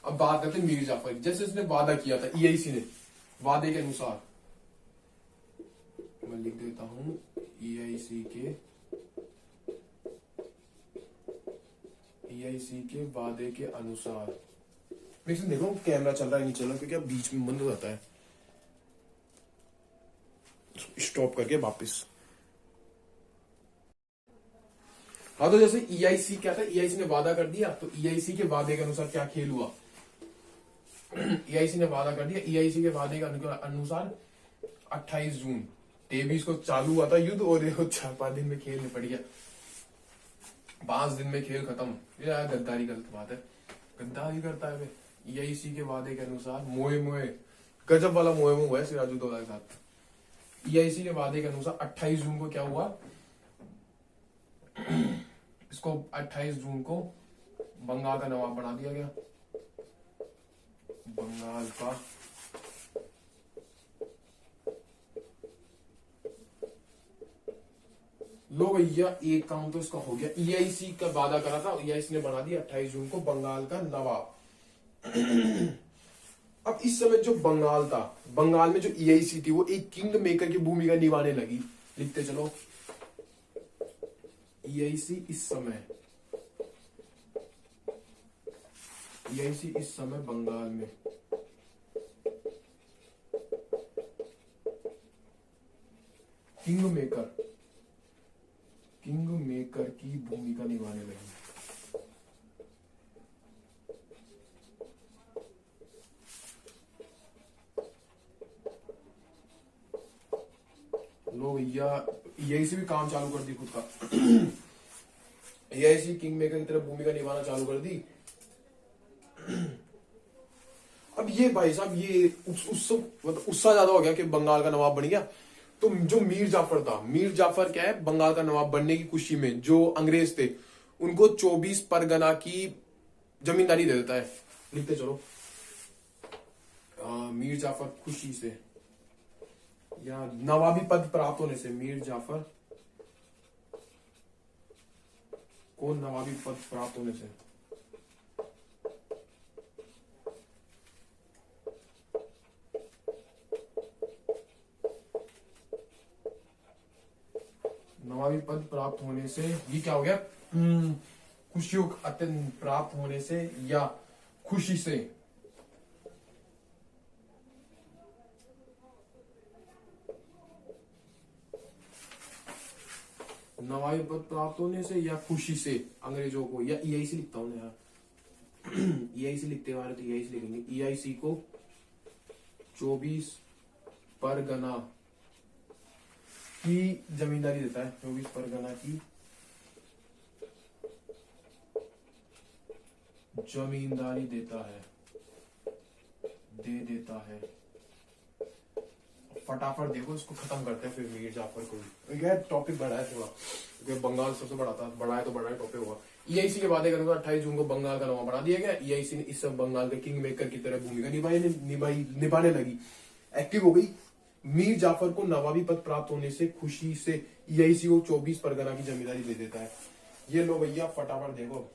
अब बात करते हैं मीर जाफर। जैसे इसने वादा किया था ईआईसी ने, वादे के अनुसार मैं लिख देता हूं, ईआईसी के वादे के अनुसार। मैं देखो कैमरा चल रहा है नहीं चल रहा, क्योंकि अब बीच में बंद हो जाता है। स्टॉप करके वापस। हाँ, तो जैसे ईआईसी क्या था, ईआईसी ने वादा कर दिया, तो ईआईसी के वादे के अनुसार क्या खेल हुआ? ईआईसी ने वादा कर दिया, ईआईसी के वादे के अनुसार 28 जून 23 को चालू हुआ था युद्ध, और 4-5 दिन में खेल निपट गया। 5 दिन में खेल खत्म। ये गद्दारी गलत बात है, गद्दारी करता है। ईआईसी के वादे के अनुसार मोए मोए, गजब वाला मोए मोए हुआ है सिराजुद्दौला के साथ। ईआईसी के वादे के अनुसार 28 जून को क्या हुआ? इसको 28 जून को बंगाल का नवाब बना दिया गया। बंगाल का लो भैया, एक काम तो इसका हो गया। ईआईसी का वादा करा था, ईआईसी ने बना दिया 28 जून को बंगाल का नवाब। अब इस समय जो बंगाल था, बंगाल में जो ईआईसी थी, वो एक किंग मेकर की भूमिका निभाने लगी। लिखते चलो, ईआईसी इस समय बंगाल में किंग मेकर की भूमिका निभाने लगी। लो भैया, यही से भी काम चालू कर दी खुद का। यही सी किंग मेकर की तरफ भूमिका निभाना चालू कर दी। अब ये भाई साहब ये मतलब उससा ज्यादा हो गया कि बंगाल का नवाब बन गया। तो जो मीर जाफर था, मीर जाफर क्या है, बंगाल का नवाब बनने की खुशी में जो अंग्रेज थे उनको 24 परगना की जमींदारी दे देता है। लिखते चलो, मीर जाफर खुशी से या नवाबी पद प्राप्त होने से, मीर जाफर को नवाबी पद प्राप्त होने से। नवाबी पद प्राप्त होने से ये क्या हो गया, खुशियों अत्यंत प्राप्त होने से या खुशी से। नवाबी पद प्राप्त होने से या खुशी से अंग्रेजों को, या ईआईसी लिखता हूं यार। ईआईसी लिखते वाले तो ईआईसी लिखेंगे। ईआईसी को 24 परगना की जमींदारी देता है। 24 परगना की जमींदारी देता है, दे देता है। फटाफट देखो इसको खत्म करते हैं फिर मीर जाफर को। टॉपिक बड़ा है थोड़ा, क्योंकि बंगाल सबसे बड़ा था, बड़ा है तो बड़ा है टॉपिक होगा। ईआईसी की बातें करें तो 28 जून को बंगाल का नवाब बना दिया गया। ईआईसी ने इस सब बंगाल के किंग मेकर की तरह भूमिका निभाने लगी, एक्टिव हो गई। मीर जाफर को नवाबी पद प्राप्त होने से खुशी से ईआईसी को 24 परगना की जमींदारी दे देता है। ये लो भैया फटाफट देखो।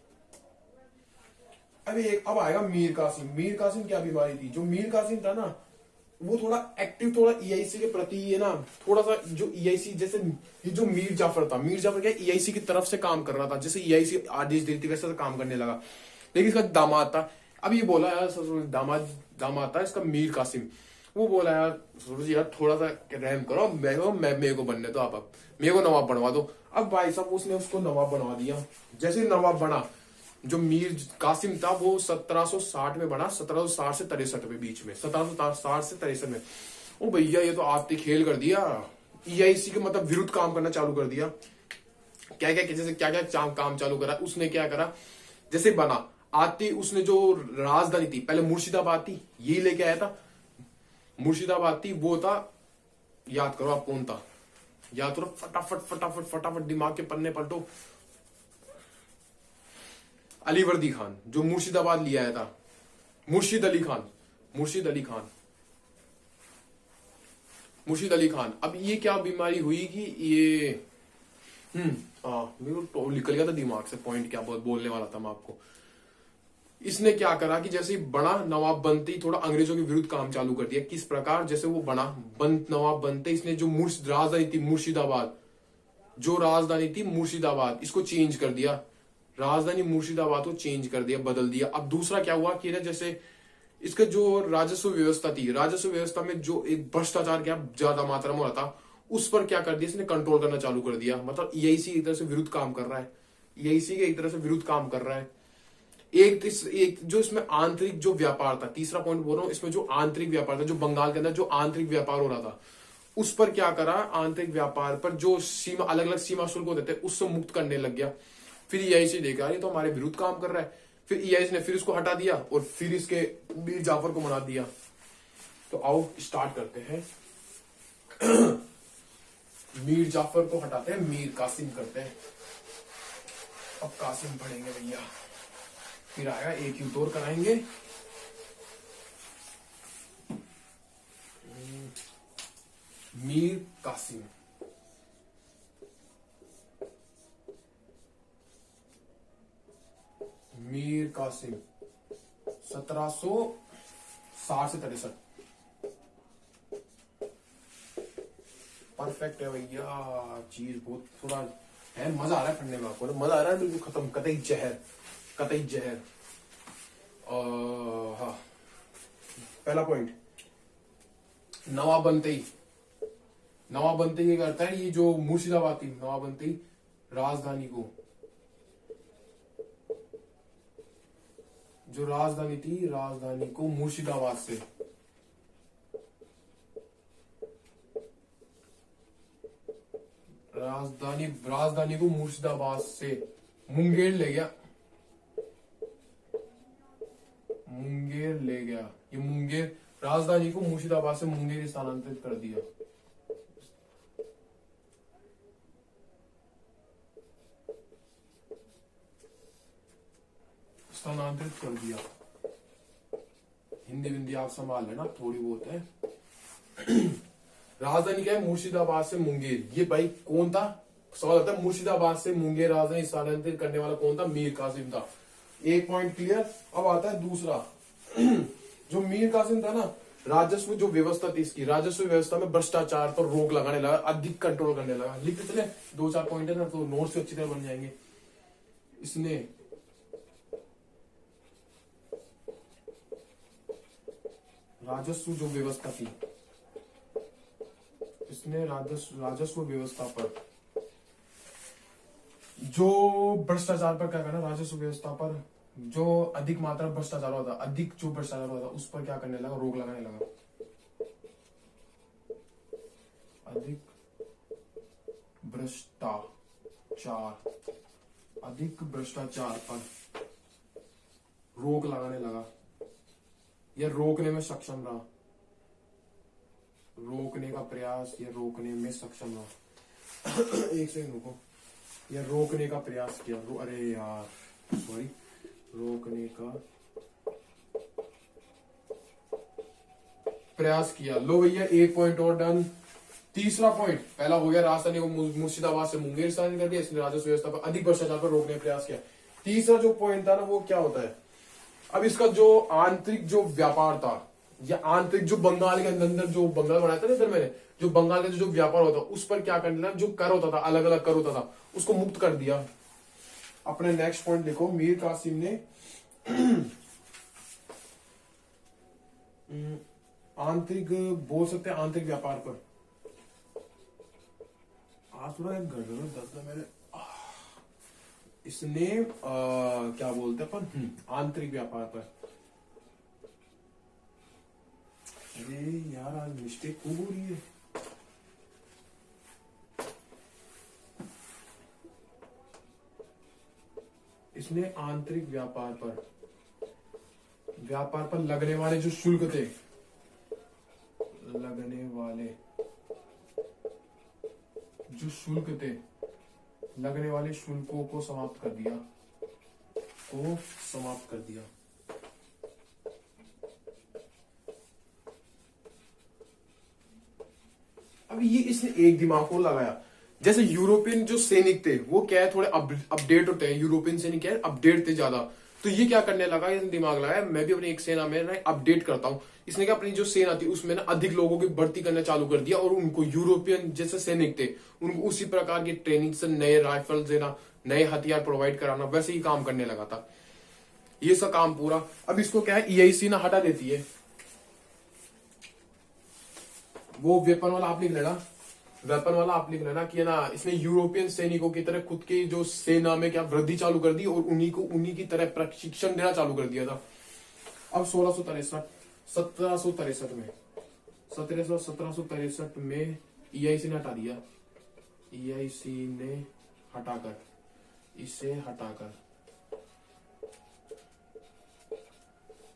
अब आएगा मीर कासिम। मीर कासिम क्या बीमारी थी, जो मीर कासिम था ना वो थोड़ा एक्टिव, थोड़ा ईआईसी के प्रति है ना, थोड़ा सा जो ईआईसी जैसे ये जो मीर जाफर था, मीर जाफर क्या ईआईसी की तरफ से काम कर रहा था, जैसे ईआईसी आदेश देती वैसे काम करने लगा। लेकिन इसका दामाद था, अब ये बोला यार दामाद था इसका मीर कासिम। वो बोला यार सूरज यार थोड़ा सा रहम करो, मेरे को बनने दो, आप मेरे को नवाब बनवा दो। अब भाई साहब उसने उसको नवाब बनवा दिया। जैसे नवाब बना, जो मीर कासिम था वो 1760 में बना, 1760 से 63 में, बीच में 1760 से 63 में। ओ भैया ये तो आते खेल कर दिया, ईआईसी के मतलब विरुद्ध काम करना चालू कर दिया। क्या क्या जैसे क्या क्या काम चालू करा उसने, क्या करा, जैसे बना आती उसने जो राजधानी थी पहले मुर्शिदाबाद थी, यही लेके आया था। मुर्शिदाबाद थी, वो था, याद करो आप कौन था, याद करो फटाफट फटाफट फटाफट दिमाग के पन्ने पलटो। अलीवर्दी खान, जो मुर्शिदाबाद लिया आया था। मुर्शिद अली खान। अब ये क्या बीमारी हुई कि ये मेरे को निकल गया था दिमाग से पॉइंट, क्या बोलने वाला था मैं आपको। इसने क्या करा कि जैसे बड़ा नवाब बनते ही थोड़ा अंग्रेजों के विरुद्ध काम चालू कर दिया। किस प्रकार, जैसे वो नवाब बनते इसने जो राजधानी थी मुर्शिदाबाद, इसको चेंज कर दिया। राजधानी मुर्शिदाबाद को चेंज कर दिया, बदल दिया। अब दूसरा क्या हुआ कि जैसे इसका जो राजस्व व्यवस्था थी, राजस्व व्यवस्था में जो एक भ्रष्टाचार क्या ज्यादा मात्रा में हो रहा था, उस पर क्या कर दिया इसने, कंट्रोल करना चालू कर दिया। मतलब ईआईसी एक तरह से विरुद्ध काम कर रहा है, ईआईसी के एक तरह से विरुद्ध काम कर रहा है। एक जो इसमें आंतरिक जो व्यापार था, तीसरा पॉइंट बोल रहा हूं, इसमें जो आंतरिक व्यापार था, जो बंगाल के अंदर जो आंतरिक व्यापार हो रहा था, उस पर क्या करा, आंतरिक व्यापार पर जो सीमा अलग अलग सीमा शुल्क होते थे उससे मुक्त करने लग गया। फिर ईआईसी देखा ये तो हमारे विरुद्ध काम कर रहा है, फिर ईआईसी ने फिर उसको हटा दिया और फिर इसके मीर जाफर को बना दिया। तो आओ स्टार्ट करते हैं। मीर जाफर को हटाते हैं, मीर कासिम करते हैं। अब कासिम पढ़ेंगे भैया, फिर आएगा एक युद्ध और कराएंगे। मीर कासिम, मीर कासिम 1760 से 63। परफेक्ट है भैया, चीज बहुत थोड़ा है, मजा आ रहा है पढ़ने में, आपको मजा आ रहा है, बिल्कुल खत्म, कतई जहर। हाँ, पहला पॉइंट, नवाब बनते ही नवाबंदी ये करता है, ये जो मुर्शिदाबाद थी नवाबंदी राजधानी को, जो राजधानी थी राजधानी को मुर्शिदाबाद से, राजधानी को मुर्शिदाबाद से मुंगेर ले गया, मुंगेर ले गया। ये मुंगेर राजधानी को मुर्शिदाबाद से मुंगेर स्थानांतरित कर दिया। स्थानांतरित कर दिया। हिंदी विंदी आप संभाल लेना, थोड़ी बहुत है। राजधानी क्या है? मुर्शिदाबाद से मुंगेर। ये भाई कौन था? सवाल आता है मुर्शिदाबाद से मुंगेर राजधानी स्थानांतरित करने वाला कौन था? मीर कासिम था। एक पॉइंट क्लियर। अब आता है दूसरा। जो मीर कासिम था ना, राजस्व जो व्यवस्था थी इसकी, राजस्व व्यवस्था में भ्रष्टाचार पर रोक लगाने लगा, अधिक कंट्रोल करने लगा। लिखते चले, 2-4 पॉइंट है ना, तो नोट्स भी अच्छी तरह बन जाएंगे। इसने राजस्व जो व्यवस्था थी, इसने राजस्व व्यवस्था पर जो भ्रष्टाचार पर क्या करना, राजस्व व्यवस्था पर जो अधिक मात्रा भ्रष्टाचार होता, अधिक जो भ्रष्टाचार होता उस पर क्या करने लगा? रोक लगाने लगा। अधिक भ्रष्टाचार पर रोक लगाने लगा, या रोकने में सक्षम रहा, रोकने का प्रयास या रोकने में सक्षम रहा। एक सेकंड रुको। या रोकने का प्रयास किया, अरे यार सॉरी, रोकने का प्रयास किया। लो भैया, एक पॉइंट और डन। तीसरा पॉइंट, पहला हो गया राजधानी को मुर्शिदाबाद से मुंगेर स्थानांतरित कर दिया, इसने राजस्व व्यवस्था पर अधिक भ्रष्टाचार पर रोकने का प्रयास किया। तीसरा जो पॉइंट था ना, वो क्या होता है? अब इसका जो आंतरिक जो व्यापार था, या आंतरिक जो बंगाल के अंदर जो बंगाल बनाया था ना फिर मैंने, जो बंगाल का जो व्यापार होता उस पर क्या करना, जो कर होता था, अलग अलग कर होता था, उसको मुक्त कर दिया। अपने नेक्स्ट पॉइंट देखो, मीर कासिम ने आंतरिक, बोल सकते हैं आंतरिक व्यापार पर, आज थोड़ा गड़बड़ दर्द है मेरे, इसने क्या बोलते हैं अपन, आंतरिक व्यापार पर। अरे यार आज मिस्टेक खूब हो रही है। इसने आंतरिक व्यापार पर लगने वाले जो शुल्क थे, लगने वाले शुल्कों को समाप्त कर दिया। अब ये इसने एक दिमाग को लगाया। जैसे यूरोपियन जो सैनिक थे वो क्या है, थोड़े अपडेट होते हैं। यूरोपियन सैनिक क्या है, अपडेट थे ज्यादा। तो ये क्या करने लगा, इसने दिमाग लगाया, मैं भी अपनी एक सेना में ना अपडेट करता हूँ। इसने क्या, अपनी जो सेना थी उसमें ना अधिक लोगों की भर्ती करना चालू कर दिया, और उनको यूरोपियन जैसे सैनिक थे उनको उसी प्रकार की ट्रेनिंग से नए राइफल देना, नए हथियार प्रोवाइड कराना, वैसे ही काम करने लगा था। ये सब काम पूरा। अब इसको क्या है, ईआईसी ना हटा देती है। वो वेपन वाला आप लिख लेना कि ना, इसने यूरोपियन सैनिकों की तरह खुद की जो सेना में क्या वृद्धि चालू कर दी, और उन्हीं की तरह प्रशिक्षण देना चालू कर दिया था। अब 1763 में ईआईसी ने हटा दिया। इसे हटाकर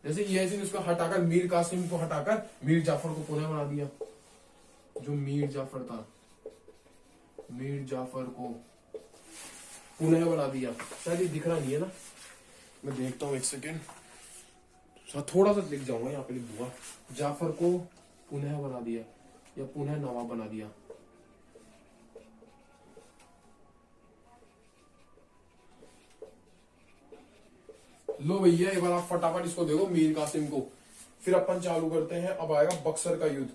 जैसे ईआईसी ने उसको हटाकर, मीर कासिम को हटाकर मीर जाफर को पुनः बना दिया। जो मीर जाफर था, मीर जाफर को पुनः बना दिया। शायद ये दिख रहा नहीं है ना, मैं देखता हूं एक सेकेंड, थोड़ा सा लिख जाऊंगा, यहाँ पे लिख दूंगा। जाफर को पुनः बना दिया या पुनः नवाब बना दिया। लो भैया, एक बार आप फटाफट इसको देखो, मीर कासिम को। फिर अपन चालू करते हैं। अब आएगा बक्सर का युद्ध।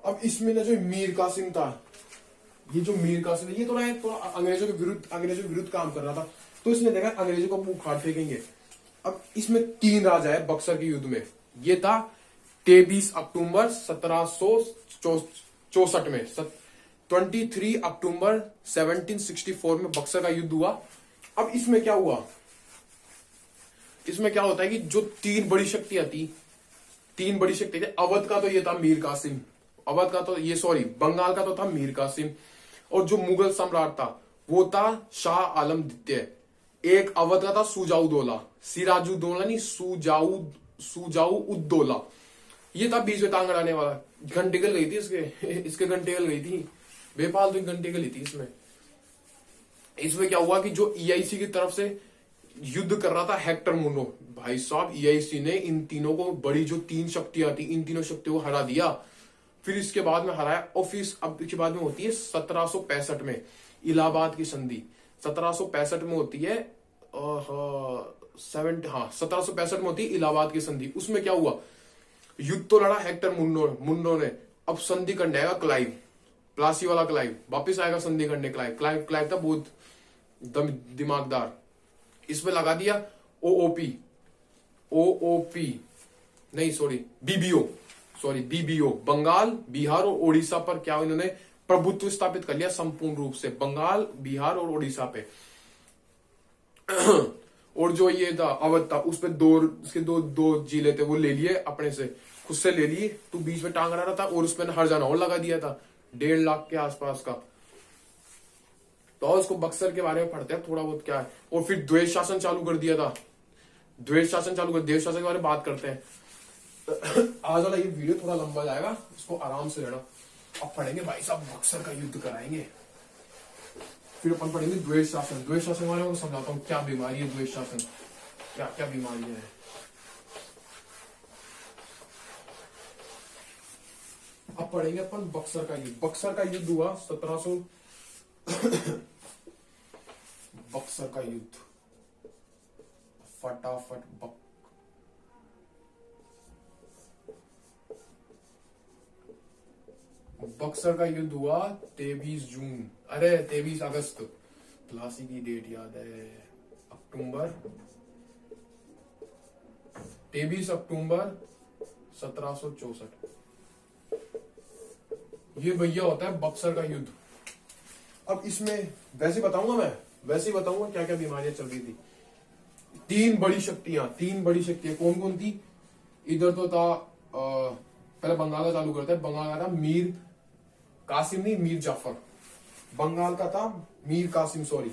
अब इसमें ना जो मीर कासिम था, ये थोड़ा अंग्रेजों के विरुद्ध काम कर रहा था। तो इसने देखा अंग्रेजों को मुंह उखाड़ फेंकेंगे। अब इसमें 3 राजा बक्सर के युद्ध में। ये था 23 अक्टूबर 1754 64 में 23 अक्टूबर 1764 में बक्सर का युद्ध हुआ। अब इसमें क्या हुआ, इसमें क्या होता है कि जो तीन बड़ी शक्तियां थी, तीन बड़ी शक्ति थी। अवध का तो ये था मीर कासिम, अवध का तो ये सॉरी बंगाल का तो था मीर कासिम, और जो मुगल सम्राट था वो था शाह आलम द्वितीय। एक अवध का था सुजाउद्दौला, सिराजुद्दौला नहीं, सुजाऊ उद्दौला। ये था बीच में टांग अड़ाने वाला। घंटे गल गई थी इसके घंटे गल गई थी, बेफालतू घंटे गली थी इसमें। इसमें क्या हुआ कि जो ईआईसी की तरफ से युद्ध कर रहा था हेक्टर मुनो, भाई साहब ईआईसी ने इन तीनों को, बड़ी जो तीन शक्तियां थी, इन तीनों शक्तियों को हरा दिया। फिर इसके बाद में हराया, और फिर अब इसके बाद में होती है 1765 में इलाहाबाद की संधि। 1765 में होती है 1765 में होती है इलाहाबाद की संधि। उसमें क्या हुआ, युद्ध तो लड़ा हेक्टर मुन्नो ने, अब संधि करने आएगा क्लाइव, प्लासी वाला क्लाइव वापिस आएगा संधि करने। क्लाइव था बहुत दिमागदार। इसमें लगा दिया ओओपी नहीं सॉरी बीबीओ, बंगाल, बिहार और ओडिशा पर क्या इन्होंने प्रभुत्व स्थापित कर लिया संपूर्ण रूप से, बंगाल, बिहार और ओडिशा पे। और जो ये था अवध था, उस पे दो जिले थे, वो ले लिए अपने से, खुद से ले लिए। तो बीच में टांग रहा था, और उसमें हर जाना और लगा दिया था 1.5 लाख के आसपास का। तो उसको बक्सर के बारे में पढ़ते हैं थोड़ा बहुत क्या है। और फिर द्वेष शासन चालू कर दिया था, देव शासन के बारे में बात करते हैं। आज वाला ये वीडियो थोड़ा लंबा जाएगा, इसको आराम से लेना। अब पढ़ेंगे भाई साहब बक्सर का युद्ध कराएंगे, फिर अपन पढ़ेंगे द्वेष शासन। द्वेष शासन वाले को समझाता हूँ क्या बीमारी है द्वेष शासन, क्या क्या बीमारी है। अब पढ़ेंगे अपन बक्सर का युद्ध। बक्सर का युद्ध हुआ 1700 बक्सर का युद्ध, फटाफट बक्सर का युद्ध हुआ 23 जून, अरे 23 अगस्त, प्लासी की डेट याद है, अक्टूबर 23 अक्टूबर 1764। ये भैया होता है बक्सर का युद्ध। अब इसमें वैसे बताऊंगा क्या क्या बीमारियां चल रही थी। तीन बड़ी शक्तियां कौन कौन थी। इधर तो था पहले बंगाल का चालू करते हैं। बंगाल का था मीर कासिम, नहीं मीर जाफर। बंगाल का था मीर कासिम, सॉरी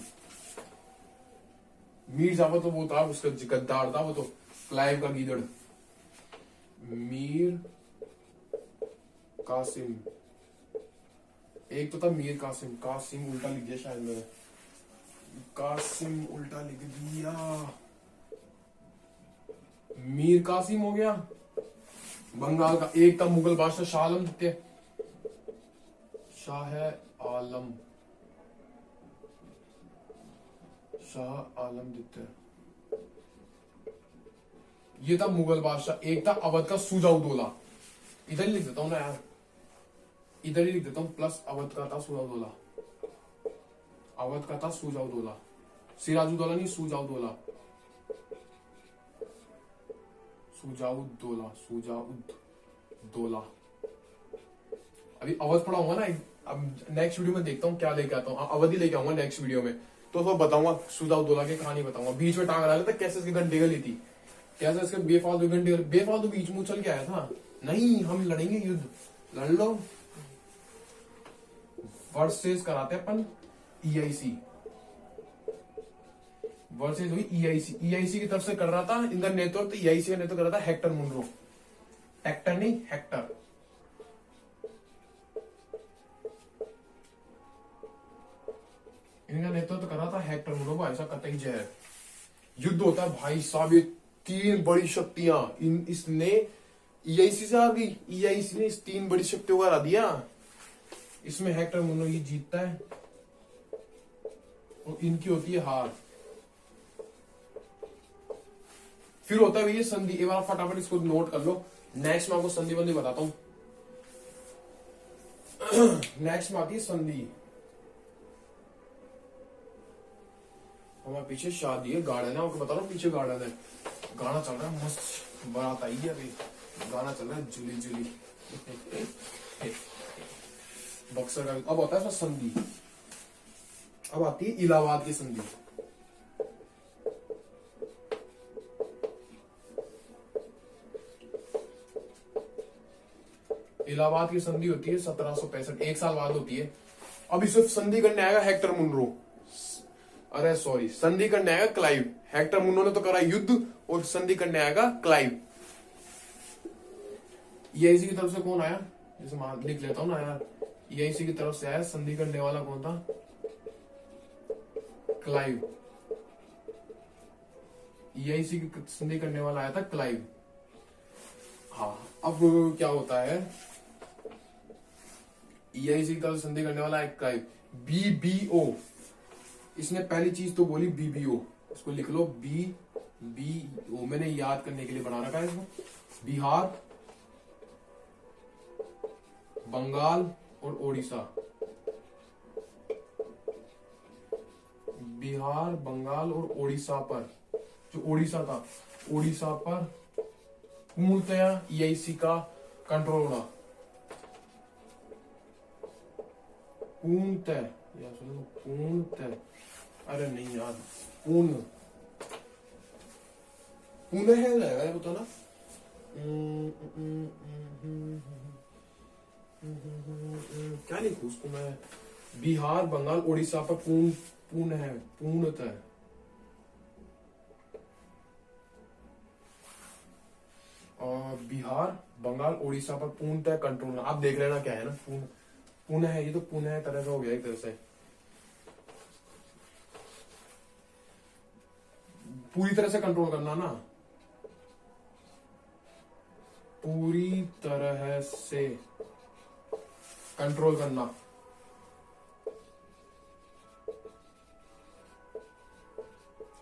मीर जाफर तो वो था, उसका गद्दार था वो तो, क्लाइव का गीदड़। मीर कासिम, एक तो था मीर कासिम, कासिम उल्टा लिख दिया शायद मैंने, कासिम उल्टा लिख दिया, मीर कासिम हो गया बंगाल का। एक था मुगल बादशाह शाह आलम द्वितीय, शाह आलम द्वितीय, ये था मुगल बादशाह। एक था अवध का सुजाउद्दौला, इधर ही लिख देता हूं ना यार, इधर ही लिख देता हूं, प्लस अवध का था सुजाउद्दौला, अवध का था सुजाउद्दौला, सिराजुद्दौला नहीं सुजाउद्दौला, सुजाउद्दौला। अभी अवध पढ़ा होगा ना, अब नेक्स्ट वीडियो में देखता हूँ क्या लेके आता हूँ, अवधि लेके आऊंगा नेक्स्ट वीडियो में, तो बताऊंगा सुजाउद्दौला की कहानी बताऊंगा। बीच में टांग रहा था कैसे इसकी घंटे गली थी, कैसे इसके बेफालतू बीच में उछल के आया था। नहीं हम लड़ेंगे युद्ध, लड़ लो। वर्सेस कराते अपन ईआईसी, वर्सेस हुई ईआईसी, ईआईसी की तरफ से कर रहा था इनका नेतृत्व, ईआईसी का नेतृत्व कर रहा था हेक्टर मुनरो, हेक्टर नहीं हेक्टर। इनका नेतृत्व कर रहा था हेक्टर मुनरो, ऐसा कतई जय। युद्ध होता है भाई साहब, ये तीन बड़ी शक्तियां, इसने ईआईसी से आ गई, ईआईसी ने इस तीन बड़ी शक्तियों को हरा दिया। इसमें हेक्टर मुनरो ये जीतता है और इनकी होती है हार। फिर होता है ये संधि, एक बार फटाफट इसको नोट कर लो, नेक्स्ट में आपको संधि बंदी बताता हूं। नेक्स्ट में आती है संधि। हमारे पीछे शादी है, गार्डन है, आपको बता रहा हूँ पीछे गार्डन है, गाना चल रहा है मस्त, बारात आई है अभी, गाना चल रहा है जुली जुली। बक्सर का, अब होता है इसमें संधि। अब आती है इलाहाबाद की संधि। इलाहाबाद की संधि होती है 1765, 1 साल बाद होती है। अब इसे संधि करने आएगा हेक्टर मुनरो, अरे सॉरी, संधि करने आएगा क्लाइव। हेक्टर मुनरो ने तो करा युद्ध, और संधि करने आएगा क्लाइव। ये इसी की तरफ से कौन आया, जैसे मैं लिख लेता हूं ना यार, ये इसी की तरफ से आया। संधि करने वाला कौन था, क्लाइव। ये इसी की संधि करने वाला आया था क्लाइव। हाँ, अब क्या होता है, ये इसी की तरफ संधि करने वाला है क्लाइव। बीबीओ, इसने पहली चीज तो बोली बीबीओ, इसको लिख लो बीबीओ, मैंने याद करने के लिए बना रखा है इसको। बिहार, बंगाल और ओडिशा। बिहार, बंगाल और ओडिशा पर, जो ओडिशा था, ओडिशा पर पूर्णतया ईआईसी का कंट्रोल होना। पूर्णतः, पूर्णतः, अरे नहीं यार, पूर्ण पुनः है रहेगा ये, बताना। क्या लिखूं उसको मैं, बिहार, बंगाल, ओडिशा पर पूर्ण है, पूर्णतः। और बिहार, बंगाल, ओडिशा पर पूर्णतः कंट्रोल। आप देख लेना क्या है ना, पुनः है, ये तो पुनः तरह का हो गया एक तरह से, पूरी तरह से कंट्रोल करना ना, पूरी तरह से कंट्रोल करना।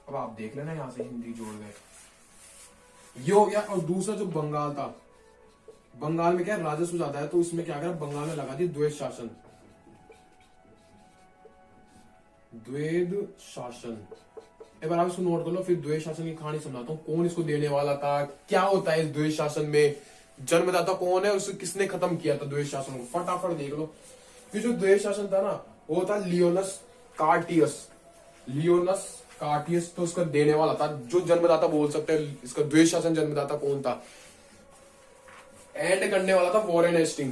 अब आप देख लेना, यहां से हिंदी जोड़ गए, ये हो गया। और दूसरा जो बंगाल था, बंगाल में क्या है, राजस्व ज्यादा है, तो इसमें क्या करा, बंगाल में लगा दी द्वैध शासन। द्वैध शासन, एक बार आप इसको नोट कर लो, फिर द्वैध शासन की कहानी सुनाता हूँ। कौन इसको देने वाला था, क्या होता है इस द्वैध शासन में, जन्मदाता कौन है, उसे किसने खत्म किया था द्वैध शासन को, फटाफट देख लो। फिर जो द्वैध शासन था ना, वो था लियोनस कार्टियस। लियोनस कार्टियस तो उसका देने वाला था, जो जन्मदाता बोल सकते हैं इसका द्वैध शासन जन्मदाता कौन था। एंड करने वाला था वॉरेन हेस्टिंग,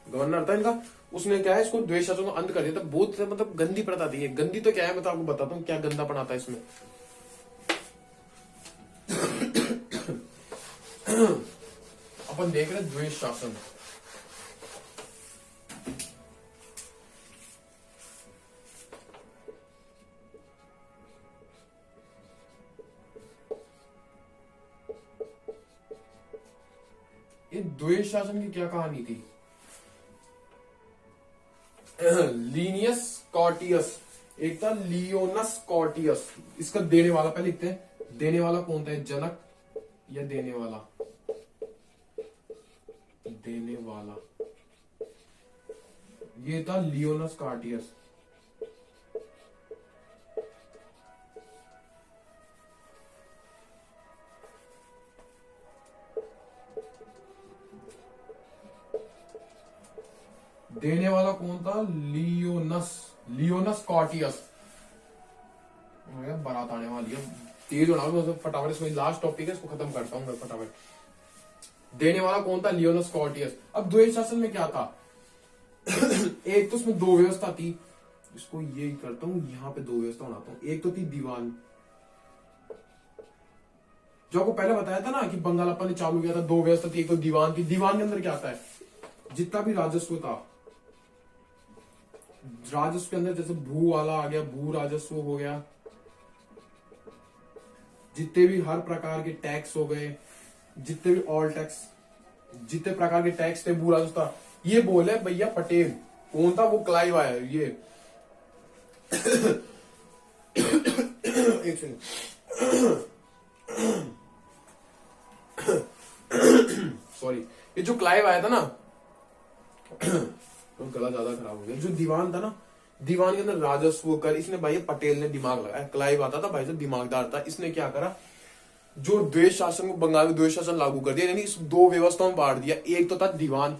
गवर्नर था इनका। उसने क्या है, इसको द्वैध शासन को अंत कर दिया था। बहुत मतलब गंदी प्रथा थी ये। गंदी तो क्या है, मैं तो आपको बताता हूँ क्या गंदा पढ़ाता है इसमें। अपन देख रहे द्वैध शासन। ये द्वैध शासन की क्या कहानी थी, लीनियस कॉर्टियस, एक था लियोनस कॉर्टियस। इसका देने वाला पहले लिखते हैं, देने वाला कौन था, जनक या देने वाला, देने वाला, ये था लियोनस कार्टियस। देने वाला कौन था, लियोनस, लियोनस कॉर्टियस। बारात आने वाली है, तेज होना फटाफट, इसमें लास्ट टॉपिक है, इसको खत्म करता हूँ फटाफट। देने वाला कौन था, लियोनस कॉर्टियस। अब द्वैध शासन में क्या था, एक तो उसमें दो व्यवस्था थी, इसको ये करता हूँ, यहाँ पे दो व्यवस्था बनाता हूँ। एक तो थी दीवान, जो आपको पहले बताया था ना कि बंगाल अपन ने चालू किया था, दो व्यवस्था थी। एक तो दीवान थी। दीवान के अंदर क्या आता है, जितना भी राजस्व था, राजस्व के अंदर जैसे भू वाला आ गया, भू राजस्व हो गया, जितने भी हर प्रकार के टैक्स हो गए, जितने भी ऑल टैक्स, जितने प्रकार के टैक्स थे, भू राजस्व था। ये बोले भैया पटेल, कौन था वो, क्लाइव आया ये। एक सेकंड, सॉरी, ये जो क्लाइव आया था ना, तो गला ज्यादा खराब हो गया। जो दीवान था ना, दीवान के अंदर राजस्व कर, इसने भाई पटेल ने दिमाग लगाया। क्लाइव आता था भाई जो दिमागदार था, इसने क्या करा, जो द्वैध शासन को, बंगाल में द्वैध शासन लागू कर दिया, यानी इस दो व्यवस्थाओं में बांट दिया। एक तो था दीवान,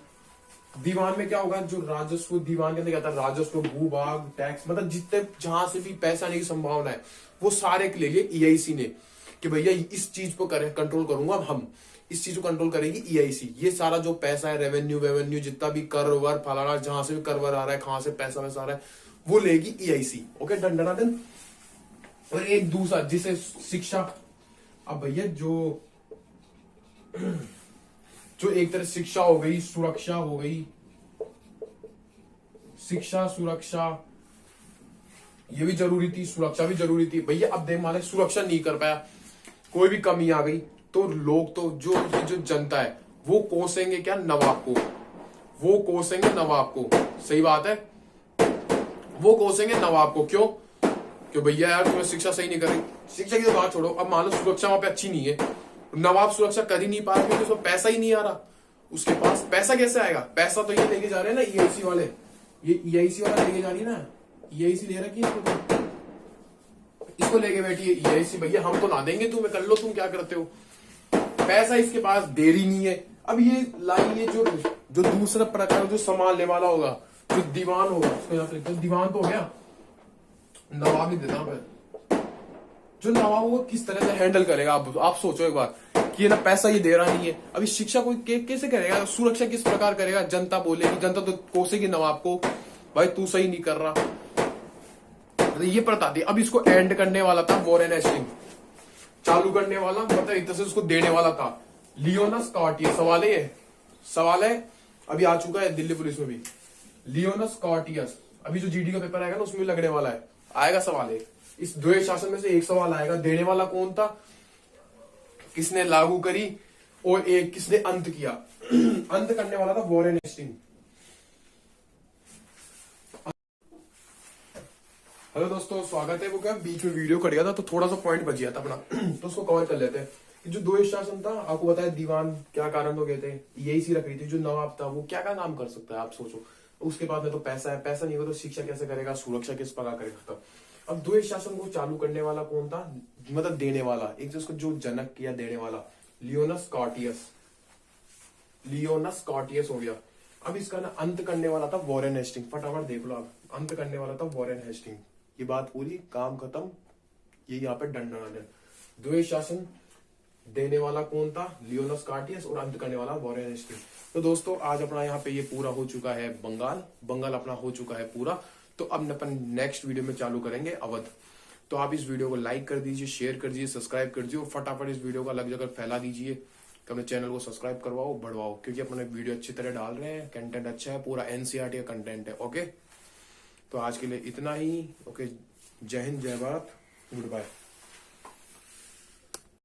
दीवान में क्या होगा, जो राजस्व दीवान के अंदर क्या था, राजस्व, भूभाग, टैक्स, मतलब जितने जहां से भी पैसा आने की संभावना है वो सारे ले लिए ईआईसी ने, कि भैया इस चीज को कंट्रोल करूंगा हम, इस चीज को कंट्रोल करेगी ईआईसी। ये सारा जो पैसा है, रेवेन्यू जितना भी कर वर फलाना, जहां से भी कर वर आ रहा है, कहां से पैसा वैसा आ रहा है, वो लेगी EIC. Okay, done done done. और एक दूसरा जिसे शिक्षा, अब भैया जो एक तरह शिक्षा हो गई, सुरक्षा हो गई, शिक्षा सुरक्षा ये भी जरूरी थी, सुरक्षा भी जरूरी थी भैया। अब देख मान लो सुरक्षा नहीं कर पाया, कोई भी कमी आ गई, तो लोग तो जो जनता है वो कोसेंगे क्या, नवाब को, वो कोसेंगे नवाब को। सही बात है, वो कोसेंगे नवाब को। क्यों? कि भैया यार तुम्हें शिक्षा सही नहीं कर रही। शिक्षा की तो बात छोड़ो, अब मान लो सुरक्षा वहां पे अच्छी नहीं है, नवाब सुरक्षा कर ही नहीं पा रहा क्योंकि उसमें पैसा ही नहीं आ रहा। उसके पास पैसा कैसे आएगा? पैसा तो ये लेके जा रहे हैं ना ईआईसी वाले, ये ईआईसी वाला लेके जा रही है ना, ईआईसी ले रखी है इसको लेके बैठी है ईआईसी। भैया हम तो ना देंगे तुम्हें, कर लो तुम क्या करते हो, पैसा इसके पास देरी नहीं है। अब ये लाई, ये जो दूसरा प्रकार जो संभालने वाला होगा, जो दीवान होगा, उसको यहाँ पे लिखते हैं, दीवान तो हो गया, नवाब नहीं देता मैं, जो नवाब वो किस तरह से हैंडल करेगा। आप सोचो एक बार कि ये ना पैसा ये दे रहा नहीं है, अभी शिक्षा कोई कैसे करेगा, सुरक्षा किस प्रकार करेगा, जनता बोलेगी, जनता तो कोसेगी नवाब को, भाई तू सही नहीं कर रहा। तो ये प्रथा थी। अब इसको एंड करने वाला था वॉरेन हेस्टिंग, चालू करने वाला मतलब एक तरह से उसको देने वाला था लियोनस कॉर्टियस। सवाल है अभी आ चुका है दिल्ली पुलिस में भी, लियोनस कॉर्टियस। अभी जो जीडी का पेपर आएगा ना उसमें लगने वाला है, आएगा सवाल है। इस द्वैत शासन में से एक सवाल आएगा, देने वाला कौन था, किसने लागू करी, और एक किसने अंत किया। अंत करने वाला था वॉरेन हेस्टिंग। हेलो दोस्तों, स्वागत है। वो क्या बीच में वीडियो कट गया था तो थोड़ा सा पॉइंट बच गया था अपना, तो उसको कवर कर लेते हैं। जो द्वैत शासन था, आपको बताया दीवान क्या कारण हो गए थे, ईआईसी रख रही थी। जो नवाब था वो क्या काम कर सकता है, आप सोचो। उसके बाद में तो पैसा है, पैसा नहीं होगा तो शिक्षा कैसे करेगा, सुरक्षा किस प्रकार करेगा। तो अब द्वैत शासन को चालू करने वाला कौन था, मतलब देने वाला, एक जिसको जो जनक किया, देने वाला लियोनस कॉर्टियस हो गया। अब इसका ना अंत करने वाला था वॉरेन हेस्टिंग। फटाफट देख लो आप, अंत करने वाला था वॉरेन हेस्टिंग। ये बात पूरी, काम खत्म, ये यहाँ पे डंडन। द्वैत शासन देने वाला कौन था, लियोनस कॉर्टियस, और अंत करने वाला वॉरेन हेस्टिंग। तो दोस्तों आज अपना यहाँ पे ये पूरा हो चुका है बंगाल अपना हो चुका है पूरा। तो अब अपन नेक्स्ट वीडियो में चालू करेंगे अवध। तो आप इस वीडियो को लाइक कर दीजिए, शेयर कर दीजिए, सब्सक्राइब कर दीजिए, और फटाफट इस वीडियो को अलग जगह फैला दीजिए। तो अपने चैनल को सब्सक्राइब करवाओ, बढ़वाओ, क्योंकि अपने वीडियो अच्छी तरह डाल रहे हैं, कंटेंट अच्छा है, पूरा एनसीईआरटी का कंटेंट है। ओके, तो आज के लिए इतना ही। ओके, जय हिंद, जय भारत, गुड बाय।